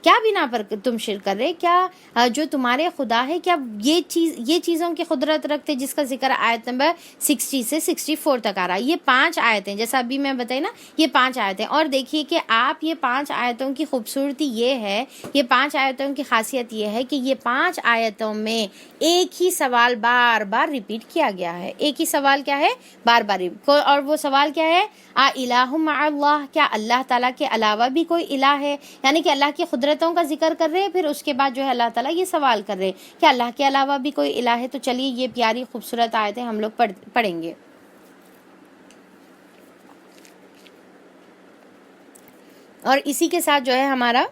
کیا بنا پر تم شرک کر رہے، کیا جو تمہارے خدا ہے کیا یہ چیزوں کی قدرت رکھتے، جس کا ذکر آیت نمبر 60 سے 64 تک آ رہا ہے۔ یہ 5 آیتیں، جیسا ابھی میں بتائی نا، یہ 5 آیتیں، اور دیکھیے کہ آپ یہ 5 آیتوں کی خوبصورتی یہ ہے، یہ 5 آیتوں کی خاصیت یہ ہے کہ یہ 5 آیتوں میں ایک ہی سوال بار بار ریپیٹ کیا گیا ہے۔ ایک ہی سوال کیا ہے؟ بار بار، اور وہ سوال کیا ہے؟ الہ مع اللہ، کیا اللہ تعالیٰ کے علاوہ بھی کوئی الہ ہے؟ یعنی کہ اللہ کی قدرتوں کا ذکر کر رہے ہیں، پھر اس کے بعد جو ہے اللہ تعالیٰ یہ سوال کر رہے ہیں کہ اللہ کے علاوہ بھی کوئی الہ ہے؟ تو چلیے یہ پیاری خوبصورت آیتیں ہم لوگ پڑھیں گے۔ اور اسی کے ساتھ جو ہے ہمارا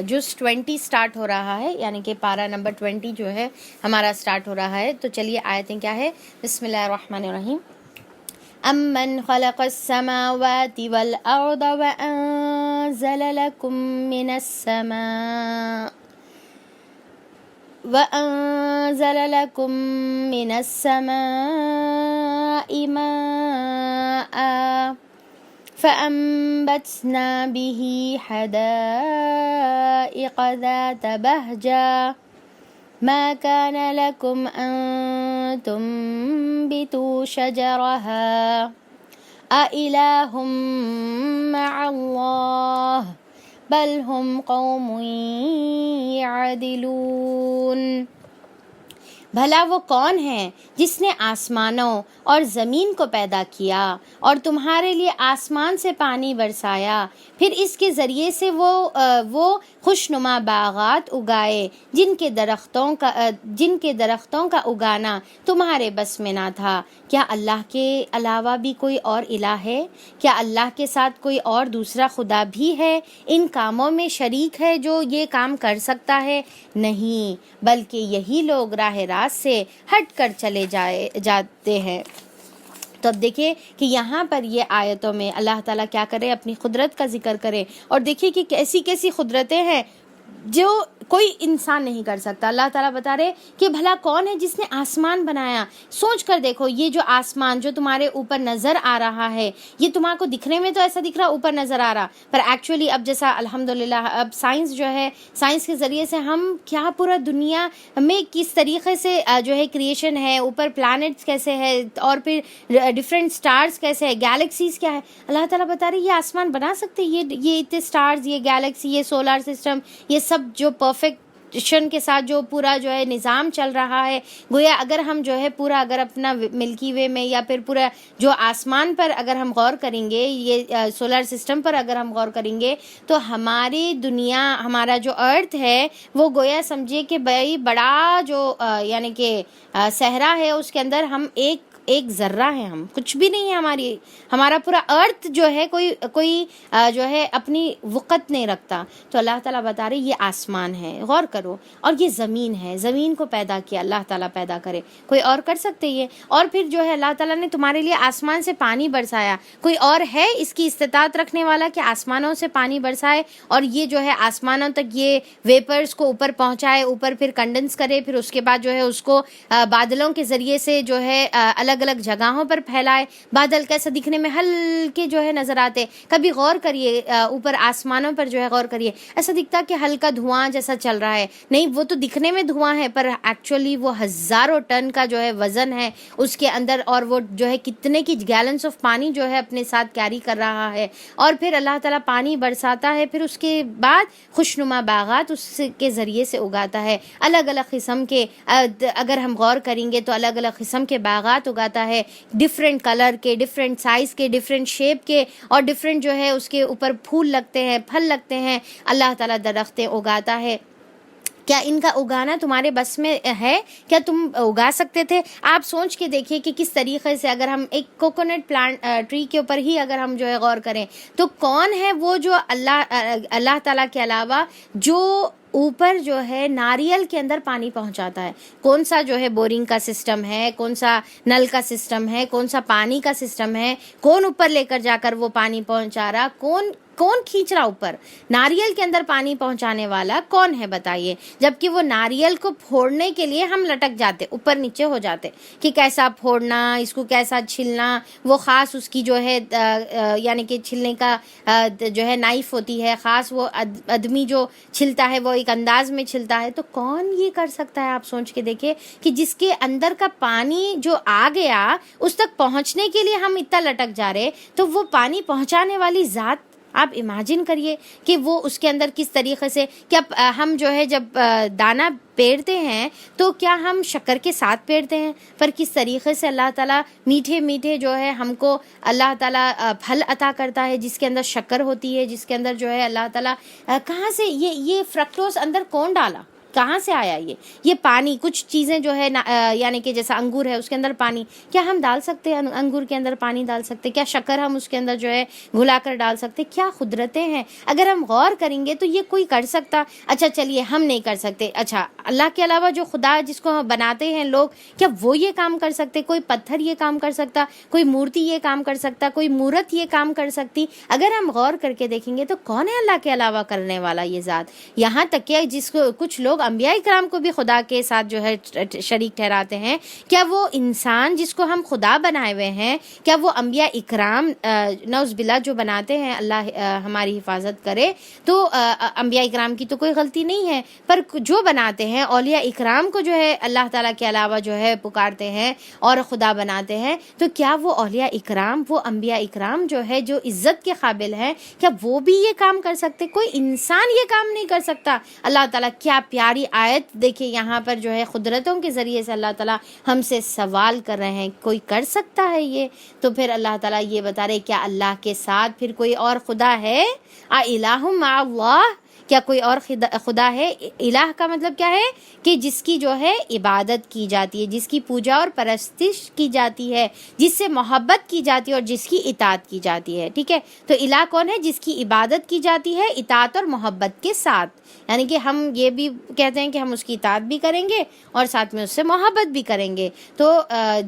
جز 20 سٹارٹ ہو رہا ہے، یعنی کہ پارہ نمبر 20 جو ہے ہمارا سٹارٹ ہو رہا ہے۔ تو چلیے آیتیں کیا ہے؟ بسم اللہ الرحمن الرحیم۔ أَمَّنْ خَلَقَ السَّمَاوَاتِ وَالْأَرْضَ وَأَنزَلَ لَكُم مِّنَ السَّمَاءِ مَاءً فَأَنبَتْنَا بِهِ حَدَائِقَ ذَاتَ بَهْجَةٍ ما كان لكم أن تنبتوا شجرها أإله مع الله بل هم قوم يعدلون۔ بھلا وہ کون ہے جس نے آسمانوں اور زمین کو پیدا کیا اور تمہارے لیے آسمان سے پانی برسایا، پھر اس کے ذریعے سے وہ خوشنما باغات اگائے جن کے درختوں کا اگانا تمہارے بس میں نہ تھا۔ کیا اللہ کے علاوہ بھی کوئی اور الہ ہے؟ کیا اللہ کے ساتھ کوئی اور دوسرا خدا بھی ہے ان کاموں میں شریک ہے جو یہ کام کر سکتا ہے؟ نہیں، بلکہ یہی لوگ راہ راست سے ہٹ کر چلے جاتے ہیں۔ تو اب دیکھیں کہ یہاں پر یہ آیتوں میں اللہ تعالیٰ کیا کرے؟ اپنی قدرت کا ذکر کرے، اور دیکھیں کہ کیسی کیسی قدرتیں ہیں جو کوئی انسان نہیں کر سکتا۔ اللہ تعالیٰ بتا رہے کہ بھلا کون ہے جس نے آسمان بنایا؟ سوچ کر دیکھو، یہ جو آسمان جو تمہارے اوپر نظر آ رہا ہے، یہ تمہارے کو دکھنے میں تو ایسا دکھ رہا اوپر نظر آ رہا، پر ایکچولی اب جیسا الحمدللہ اب سائنس جو ہے، سائنس کے ذریعے سے ہم کیا پورا دنیا میں کس طریقے سے جو ہے کریشن ہے، اوپر پلانٹس کیسے ہے، اور پھر ڈفرینٹ سٹارز کیسے ہے، گیلیکسیز کیا ہے، اللہ تعالیٰ بتا رہے یہ آسمان بنا سکتے، یہ اتنے سٹارز، یہ گیلیکسی، یہ سولار سسٹم، یہ سب جو پرفیکشن کے ساتھ جو پورا جو ہے نظام چل رہا ہے، گویا اگر ہم جو ہے پورا اگر اپنا ملکی وے میں یا پھر پورا جو آسمان پر اگر ہم غور کریں گے، یہ سولار سسٹم پر اگر ہم غور کریں گے، تو ہماری دنیا، ہمارا جو ارتھ ہے، وہ گویا سمجھیے کہ بڑی بڑا جو یعنی کہ صحرا ہے، اس کے اندر ہم ایک ذرہ ہے، ہم کچھ بھی نہیں ہے، ہمارا پورا ارتھ جو ہے کوئی جو ہے اپنی وقت نہیں رکھتا۔ تو اللہ تعالیٰ بتا رہے یہ آسمان ہے، غور کرو، اور یہ زمین ہے، زمین کو پیدا کیا اللہ تعالیٰ، پیدا کرے کوئی اور کر سکتے یہ؟ اور پھر جو ہے اللہ تعالیٰ نے تمہارے لیے آسمان سے پانی برسایا، کوئی اور ہے اس کی استطاعت رکھنے والا کہ آسمانوں سے پانی برسائے اور یہ جو ہے آسمانوں تک یہ ویپرز کو اوپر پہنچائے، اوپر پھر کنڈنس کرے، پھر اس کے بعد جو ہے اس کو بادلوں کے ذریعے سے جو ہے الگ الگ جگہوں پر پھیلائے؟ بادل کیسے دکھنے میں ہلکے جو ہے نظر آتے، کبھی غور کریے اوپر آسمانوں پر جو ہے غور کریے، ایسا دکھتا کہ ہلکا دھواں جیسا چل رہا ہے، نہیں وہ تو دکھنے میں دھواں ہے، پر ایکچولی وہ ہزاروں ٹن کا جو ہے وزن ہے اس کے اندر، اور وہ جو ہے کتنے کی گیلنس آف پانی جو ہے اپنے ساتھ کیری کر رہا ہے، اور پھر اللہ تعالیٰ پانی برساتا ہے، پھر اس کے بعد خوشنما باغات اس کے ذریعے سے اگاتا ہے، الگ الگ قسم کے، اگر ہم غور کریں گے تو الگ الگ قسم کے باغات اگاتا ہے، ڈفرینٹ کلر کے، ڈفرینٹ سائز کے، ڈفرینٹ شیپ کے، اور ڈفرینٹ جو ہے اس کے اوپر پھول لگتے ہیں، پھل لگتے ہیں، اللہ تعالیٰ درختیں اگاتا ہے۔ کیا ان کا اگانا تمہارے بس میں ہے؟ کیا تم اگا سکتے تھے؟ آپ سوچ کے دیکھیے کہ کس طریقے سے اگر ہم ایک کوکونٹ پلانٹ ٹری کے اوپر ہی اگر ہم جو ہے غور کریں تو کون ہے وہ جو اللہ تعالیٰ کے علاوہ جو اوپر جو ہے ناریل کے اندر پانی پہنچاتا ہے؟ کون سا جو ہے بورنگ کا سسٹم ہے، کون سا نل کا سسٹم ہے، کون سا پانی کا سسٹم ہے، کون اوپر لے کر جا کر وہ پانی پہنچا رہا، کون کھینچ رہا اوپر؟ ناریل کے اندر پانی پہنچانے والا کون ہے بتائیے؟ جبکہ وہ ناریل کو پھوڑنے کے لیے ہم لٹک جاتے، اوپر نیچے ہو جاتے کہ کیسا پھوڑنا، اس کو کیسا چھلنا، وہ خاص اس کی جو ہے یعنی کہ چھلنے کا جو ہے نائف ہوتی ہے خاص، وہ آدمی جو چھلتا ہے وہ ایک انداز میں چھلتا ہے. تو کون یہ کر سکتا ہے؟ آپ سوچ کے دیکھیں کہ جس کے اندر کا پانی جو آ گیا اس تک پہنچنے کے لیے ہم اتنا لٹک جا رہے، تو وہ پانی پہنچانے والی ذات آپ امیجن کریے کہ وہ اس کے اندر کس طریقے سے. کیا ہم جو ہے جب دانا پیرتے ہیں تو کیا ہم شکر کے ساتھ پیرتے ہیں؟ پر کس طریقے سے اللہ تعالیٰ میٹھے میٹھے جو ہے ہم کو اللہ تعالیٰ پھل عطا کرتا ہے جس کے اندر شکر ہوتی ہے، جس کے اندر جو ہے اللہ تعالیٰ کہاں سے یہ فرکٹوز اندر کون ڈالا، کہاں سے آیا یہ پانی؟ کچھ چیزیں جو ہے یعنی کہ جیسا انگور ہے اس کے اندر پانی، کیا ہم ڈال سکتے ہیں انگور کے اندر پانی ڈال سکتے؟ کیا شکر ہم اس کے اندر جو ہے گھلا کر ڈال سکتے؟ کیا قدرتیں ہیں! اگر ہم غور کریں گے تو یہ کوئی کر سکتا؟ اچھا چلیے ہم نہیں کر سکتے، اچھا اللہ کے علاوہ جو خدا جس کو بناتے ہیں لوگ، کیا وہ یہ کام کر سکتے؟ کوئی پتھر یہ کام کر سکتا؟ کوئی مورتی یہ کام کر سکتا؟ کوئی مورت یہ کام کر سکتی؟ اگر ہم غور کر کے دیکھیں گے تو کون ہے اللہ کے علاوہ کرنے والا یہ ذات؟ یہاں تک کہ جس کو کچھ لوگ انبیاء کرام کو بھی خدا کے ساتھ جو ہے شریک ٹھہراتے ہیں. کیا وہ انسان جس کو ہم خدا بنائے ہوئے ہیں، کیا وہ انبیاء اکرام نعوذ باللہ جو بناتے ہیں، اللہ ہماری حفاظت کرے، تو انبیاء اکرام کی تو کوئی غلطی نہیں ہے، پر جو بناتے ہیں اولیاء اکرام کو جو ہے اللہ تعالیٰ کے علاوہ جو ہے پکارتے ہیں اور خدا بناتے ہیں، تو کیا وہ اولیاء اکرام، وہ انبیاء اکرام جو ہے جو عزت کے قابل ہیں، کیا وہ بھی یہ کام کر سکتے؟ کوئی انسان یہ کام نہیں کر سکتا. اللہ تعالیٰ کیا پیاری آیت دیکھیں یہاں پر جو ہے قدرتوں کے ذریعے سے اللہ تعالیٰ ہم سے سوال کر رہے ہیں، کوئی کر سکتا ہے یہ؟ تو پھر اللہ تعالیٰ یہ بتا رہے کیا اللہ کے ساتھ پھر کوئی اور خدا ہے؟ الہ مع اللہ، کیا کوئی اور خدا ہے؟ الہ کا مطلب کیا ہے؟ کہ جس کی جو ہے عبادت کی جاتی ہے، جس کی پوجا اور پرستش کی جاتی ہے، جس سے محبت کی جاتی ہے اور جس کی اطاعت کی جاتی ہے. ٹھیک ہے، تو الہ کون ہے؟ جس کی عبادت کی جاتی ہے اطاعت اور محبت کے ساتھ. یعنی کہ ہم یہ بھی کہتے ہیں کہ ہم اس کی اطاعت بھی کریں گے اور ساتھ میں اس سے محبت بھی کریں گے. تو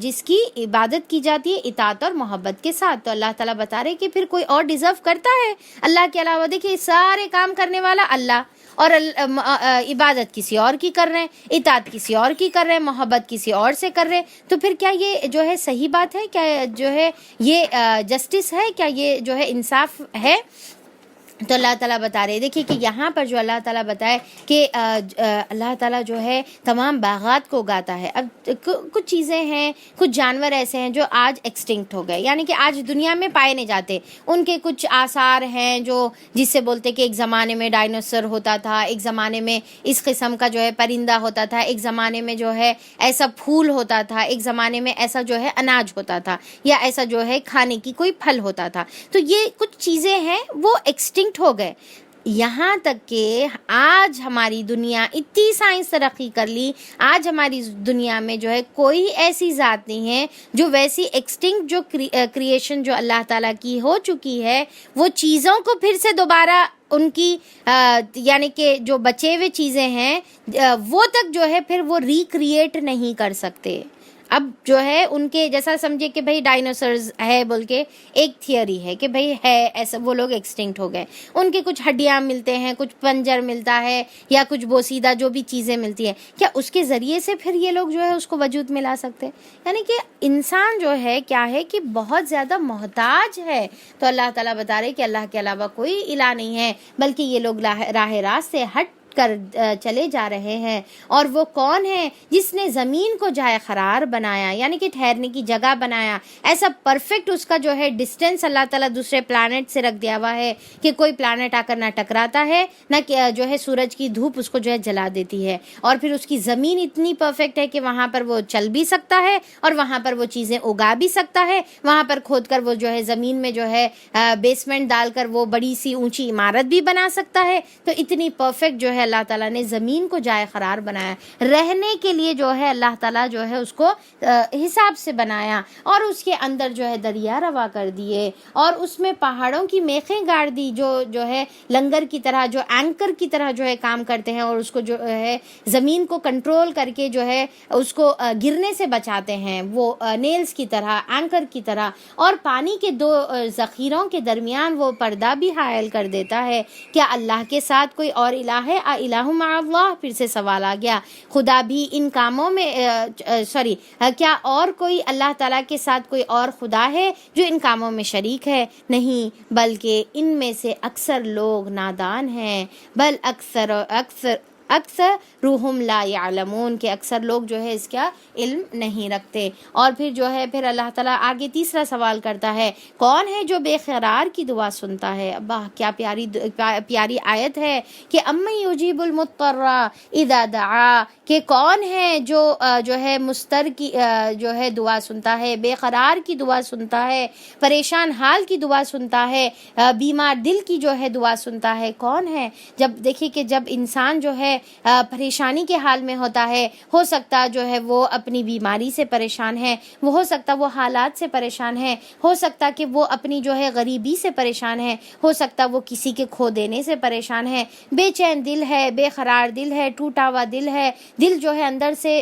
جس کی عبادت کی جاتی ہے اطاعت اور محبت کے ساتھ. تو اللہ تعالیٰ بتا رہے کہ پھر کوئی اور ڈیزرو کرتا ہے اللہ کے علاوہ؟ دیکھیے سارے کام کرنے والا اللہ، اور عبادت کسی اور کی کر رہے ہیں، اطاعت کسی اور کی کر رہے ہیں، محبت کسی اور سے کر رہے ہیں. تو پھر کیا یہ جو ہے صحیح بات ہے؟ کیا جو ہے یہ جسٹس ہے؟ کیا یہ جو ہے انصاف ہے؟ تو اللہ تعالیٰ بتا رہے دیکھیے کہ یہاں پر جو اللہ تعالیٰ بتائے کہ اللہ تعالیٰ جو ہے تمام باغات کو اگاتا ہے. اب کچھ چیزیں ہیں، کچھ جانور ایسے ہیں جو آج ایکسٹنکٹ ہو گئے، یعنی کہ آج دنیا میں پائے نہیں جاتے. ان کے کچھ آثار ہیں جو جس سے بولتے کہ ایک زمانے میں ڈائنوسر ہوتا تھا، ایک زمانے میں اس قسم کا جو ہے پرندہ ہوتا تھا، ایک زمانے میں جو ہے ایسا پھول ہوتا تھا، ایک زمانے میں ایسا جو ہے اناج ہوتا تھا، یا ایسا جو ہے کھانے کی کوئی پھل ہوتا تھا. تو یہ کچھ چیزیں ہیں وہ ایکسٹنکٹ ہو گئے. یہاں تک کہ آج ہماری دنیا اتنی سائنس ترقی کر لی، آج ہماری دنیا میں جو ہے کوئی ایسی ذات نہیں ہے جو ویسی ایکسٹنکٹ جو کریشن جو اللہ تعالیٰ کی ہو چکی ہے وہ چیزوں کو پھر سے دوبارہ ان کی یعنی کہ جو بچے ہوئے چیزیں ہیں وہ تک جو ہے پھر وہ ریکریٹ نہیں کر سکتے. اب جو ہے ان کے جیسا سمجھے کہ بھئی ڈائنوسرز ہے بول کے ایک تھیوری ہے کہ بھئی ہے ایسا، وہ لوگ ایکسٹنکٹ ہو گئے، ان کے کچھ ہڈیاں ملتے ہیں، کچھ پنجر ملتا ہے یا کچھ بوسیدہ جو بھی چیزیں ملتی ہیں، کیا اس کے ذریعے سے پھر یہ لوگ جو ہے اس کو وجود میں لا سکتے؟ یعنی کہ انسان جو ہے کیا ہے کہ بہت زیادہ محتاج ہے. تو اللہ تعالیٰ بتا رہے کہ اللہ کے علاوہ کوئی الہ نہیں ہے، بلکہ یہ لوگ راہ راست سے ہٹ کر چلے جا رہے ہیں. اور وہ کون ہے جس نے زمین کو جائے قرار بنایا، یعنی کہ ٹھہرنے کی جگہ بنایا، ایسا پرفیکٹ اس کا جو ہے ڈسٹینس اللہ تعالیٰ دوسرے پلانٹ سے رکھ دیا ہوا ہے کہ کوئی پلانٹ آ کر نہ ٹکراتا ہے نہ جو ہے سورج کی دھوپ اس کو جو ہے جلا دیتی ہے. اور پھر اس کی زمین اتنی پرفیکٹ ہے کہ وہاں پر وہ چل بھی سکتا ہے اور وہاں پر وہ چیزیں اگا بھی سکتا ہے، وہاں پر کھود کر وہ جو ہے زمین میں جو ہے بیسمنٹ ڈال کر وہ بڑی سی اونچی عمارت بھی بنا سکتا ہے. تو اتنی پرفیکٹ جو ہے ہے اللہ تعالیٰ نے زمین کو جائے قرار بنایا، رہنے کے لیے جو ہے اللہ تعالیٰ جو ہے اس کو حساب سے بنایا، اور اس کے اندر جو ہے دریا روا کر دیے، اور اس میں پہاڑوں کی میخیں گاڑ دی جو ہے لنگر کی طرح، جو اینکر کی طرح جو ہے کام کرتے ہیں، اور اس کو جو ہے زمین کو کنٹرول کر کے جو ہے اس کو گرنے سے بچاتے ہیں، وہ نیلز کی طرح، اینکر کی طرح، اور پانی کے دو ذخیروں کے درمیان وہ پردہ بھی حائل کر دیتا ہے۔ کیا اللہ کے ساتھ کوئی اور الہ ہے؟ الہ مع اللہ، پھر سے سوال آ گیا، خدا بھی ان کاموں میں کیا اور کوئی اللہ تعالیٰ کے ساتھ کوئی اور خدا ہے جو ان کاموں میں شریک ہے؟ نہیں، بلکہ ان میں سے اکثر لوگ نادان ہیں، بل اکثرهم لا یعلمون، کہ اکثر لوگ جو ہے اس کا علم نہیں رکھتے۔ اور پھر اللہ تعالیٰ آگے تیسرا سوال کرتا ہے، کون ہے جو بے قرار کی دعا سنتا ہے؟ ابا کیا پیاری آیت ہے کہ امن یجیب المضطر اذا دعا، کہ کون ہے جو ہے مضطر کی جو ہے دعا سنتا ہے، بے قرار کی دعا سنتا ہے، پریشان حال کی دعا سنتا ہے، بیمار دل کی جو ہے دعا سنتا ہے، کون ہے؟ جب دیکھیے کہ جب انسان جو ہے پریشانی کے حال میں ہوتا ہے، ہو سکتا جو ہے وہ اپنی بیماری سے پریشان ہے، وہ ہو سکتا وہ حالات سے پریشان ہے، ہو سکتا کہ وہ اپنی جو ہے غریبی سے پریشان ہے، ہو سکتا وہ کسی کے کھو دینے سے پریشان ہے، بے چین دل ہے، بے قرار دل ہے، ٹوٹا ہوا دل ہے، دل جو ہے اندر سے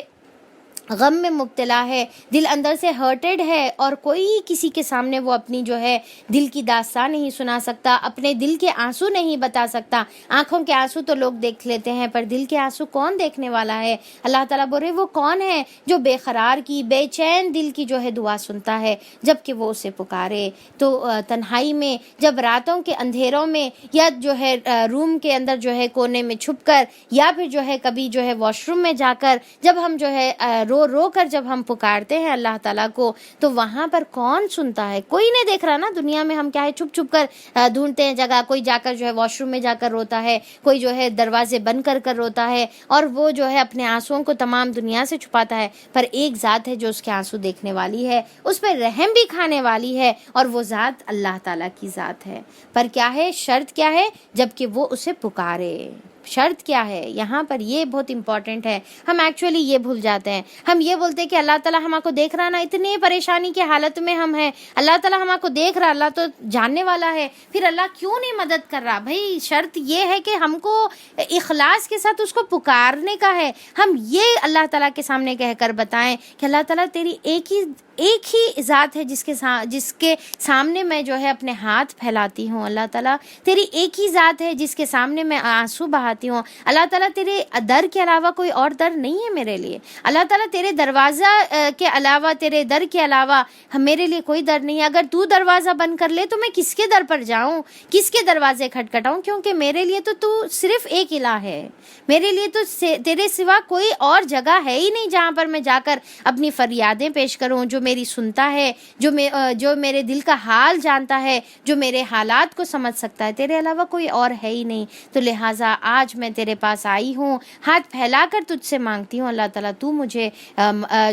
غم میں مبتلا ہے، دل اندر سے ہرٹڈ ہے، اور کوئی کسی کے سامنے وہ اپنی جو ہے دل کی داستان نہیں سنا سکتا، اپنے دل کے آنسو نہیں بتا سکتا۔ آنکھوں کے آنسو تو لوگ دیکھ لیتے ہیں، پر دل کے آنسو کون دیکھنے والا ہے؟ اللہ تعالیٰ بول رہے وہ کون ہے جو بے قرار کی، بے چین دل کی جو ہے دعا سنتا ہے جب کہ وہ اسے پکارے۔ تو تنہائی میں، جب راتوں کے اندھیروں میں، یا جو ہے روم کے اندر جو ہے کونے میں چھپ کر، یا پھر جو ہے کبھی جو ہے واش روم میں جا کر، جب ہم جو ہے رو کر جب ہم پکارتے ہیں اللہ تعالیٰ کو، تو وہاں پر کون سنتا ہے؟ کوئی نہیں دیکھ رہا نا۔ دنیا میں ہم کیا ہے، چھپ چھپ کر ڈھونڈتے ہیں جگہ، کوئی جا کر جو ہے واش روم میں جا کر روتا ہے، کوئی جو ہے دروازے بند کر روتا ہے، اور وہ جو ہے اپنے آنسوؤں کو تمام دنیا سے چھپاتا ہے، پر ایک ذات ہے جو اس کے آنسو دیکھنے والی ہے، اس پہ رحم بھی کھانے والی ہے، اور وہ ذات اللہ تعالیٰ کی ذات ہے۔ پر کیا ہے، شرط کیا ہے؟ جبکہ وہ اسے پکارے۔ شرط کیا ہے یہاں پر؟ یہ بہت امپورٹنٹ ہے، ہم ایکچولی یہ بھول جاتے ہیں۔ ہم یہ بولتے ہیں کہ اللہ تعالیٰ ہم کو دیکھ رہا نا، اتنی پریشانی کی حالت میں ہم ہیں، اللہ تعالیٰ ہم کو دیکھ رہا، اللہ تو جاننے والا ہے، پھر اللہ کیوں نہیں مدد کر رہا؟ بھائی شرط یہ ہے کہ ہم کو اخلاص کے ساتھ اس کو پکارنے کا ہے۔ ہم یہ اللہ تعالیٰ کے سامنے کہہ کر بتائیں کہ اللہ تعالیٰ تیری ایک ہی ذات ہے جس کے سامنے میں جو ہے اپنے ہاتھ پھیلاتی ہوں، اللہ تعالیٰ تیری ایک ہی ذات ہے جس کے سامنے میں آنسو بہاتی ہوں، اللہ تعالیٰ تیرے در کے علاوہ کوئی اور در نہیں ہے میرے لیے، اللہ تعالیٰ تیرے دروازہ کے علاوہ، تیرے در کے علاوہ میرے لیے کوئی در نہیں ہے۔ اگر تو دروازہ بند کر لے تو میں کس کے در پر جاؤں، کس کے دروازے کھٹکھٹاؤں؟ کیونکہ میرے لیے تو صرف ایک الہ ہے، میرے لیے تو تیرے سوا کوئی اور جگہ ہے ہی نہیں جہاں پر میں جا کر اپنی فریادیں پیش کروں، جو میری سنتا ہے، جو میرے دل کا حال جانتا ہے، جو میرے حالات کو سمجھ سکتا ہے، تیرے علاوہ کوئی اور ہے ہی نہیں۔ تو لہٰذا آج میں تیرے پاس آئی ہوں، ہاتھ پھیلا کر تجھ سے مانگتی ہوں اللہ تعالیٰ تو مجھے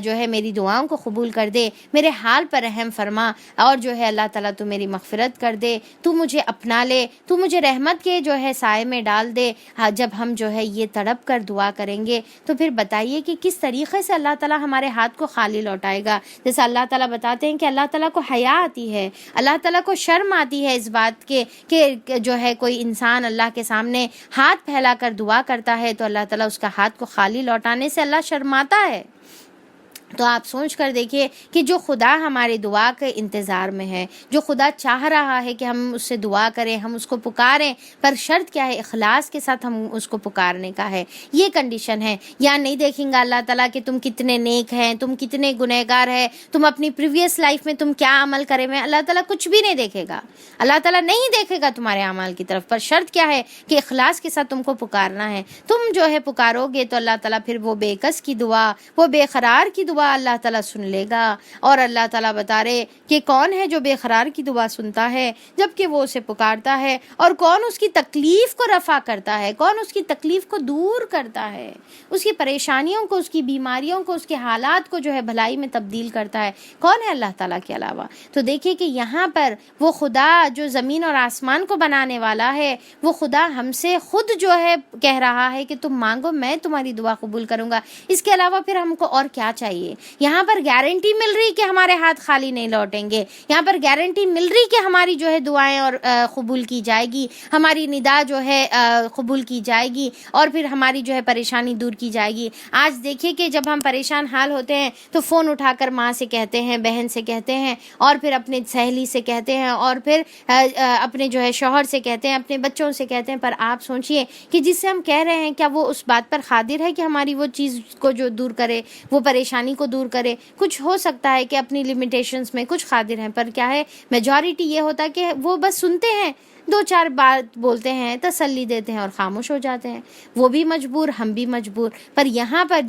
جو ہے میری دعاؤں کو قبول کر دے، میرے حال پر رحم فرما، اور جو ہے اللہ تعالیٰ تو میری مغفرت کر دے، تو مجھے اپنا لے، تو مجھے رحمت کے جو ہے سائے میں ڈال دے۔ جب ہم جو ہے یہ تڑپ کر دعا کریں گے تو پھر بتائیے کہ کس طریقے سے اللہ تعالیٰ ہمارے ہاتھ کو خالی لوٹائے گا۔ جیسے اللہ تعالیٰ بتاتے ہیں کہ اللہ تعالیٰ کو حیا آتی ہے، اللہ تعالیٰ کو شرم آتی ہے اس بات کے کہ جو ہے کوئی انسان اللہ کے سامنے ہاتھ پھیلا کر دعا کرتا ہے تو اللہ تعالیٰ اس کا ہاتھ کو خالی لوٹانے سے اللہ شرماتا ہے۔ تو آپ سوچ کر دیکھیے کہ جو خدا ہمارے دعا کے انتظار میں ہے، جو خدا چاہ رہا ہے کہ ہم اس سے دعا کریں، ہم اس کو پکاریں، پر شرط کیا ہے؟ اخلاص کے ساتھ ہم اس کو پکارنے کا ہے، یہ کنڈیشن ہے۔ یا نہیں دیکھیں گا اللہ تعالیٰ کہ تم کتنے نیک ہیں، تم کتنے گنہگار ہیں، تم اپنی پریویس لائف میں تم کیا عمل کرے ہوئے، اللہ تعالیٰ کچھ بھی نہیں دیکھے گا، اللہ تعالیٰ نہیں دیکھے گا تمہارے اعمال کی طرف۔ پر شرط کیا ہے کہ اخلاص کے ساتھ تم کو پکارنا ہے۔ تم جو ہے پکارو گے تو اللہ تعالیٰ پھر وہ بے کس کی دعا، وہ بے قرار کی دعا دعا اللہ تعالیٰ سن لے گا. اور اللہ تعالیٰ بتا رہے کہ کون ہے جو بے قرار کی دعا سنتا ہے جبکہ وہ اسے پکارتا ہے, اور کون اس کی تکلیف کو رفع کرتا ہے, کون اس کی تکلیف کو دور کرتا ہے, اس کی پریشانیوں کو, اس کی بیماریوں کو, اس کے حالات کو جو ہے بھلائی میں تبدیل کرتا ہے. کون ہے اللہ تعالیٰ کے علاوہ؟ تو دیکھیے کہ یہاں پر وہ خدا جو زمین اور آسمان کو بنانے والا ہے, وہ خدا ہم سے خود جو ہے کہہ رہا ہے کہ تم مانگو, میں تمہاری دعا قبول کروں گا. اس کے علاوہ پھر ہم کو اور کیا چاہیے؟ یہاں پر گارنٹی مل رہی کہ ہمارے ہاتھ خالی نہیں لوٹیں گے, یہاں پر گارنٹی مل رہی کہ ہماری جو ہے دعائیں اور قبول کی جائے گی, ہماری ندا جو ہے قبول کی جائے گی, اور پھر ہماری جو ہے پریشانی دور کی جائے گی. آج دیکھیے کہ جب ہم پریشان حال ہوتے ہیں تو فون اٹھا کر ماں سے کہتے ہیں, بہن سے کہتے ہیں, اور پھر اپنے سہیلی سے کہتے ہیں, اور پھر اپنے جو ہے شوہر سے کہتے ہیں, اپنے بچوں سے کہتے ہیں. پر آپ سوچئے کہ جس سے ہم کہہ رہے ہیں کیا وہ اس بات پر قادر ہے کہ ہماری وہ چیز کو جو دور کرے, وہ پریشانی کو دور کرے؟ کچھ ہو سکتا ہے کہ اپنی لمیٹیشنز میں کچھ قادر ہیں, پر کیا ہے میجورٹی یہ ہوتا ہے کہ وہ بس سنتے ہیں, دو چار بات بولتے ہیں, تسلی دیتے ہیں اور خاموش ہو جاتے ہیں. وہ بھی مجبور, ہم بھی مجبور. پر یہاں پر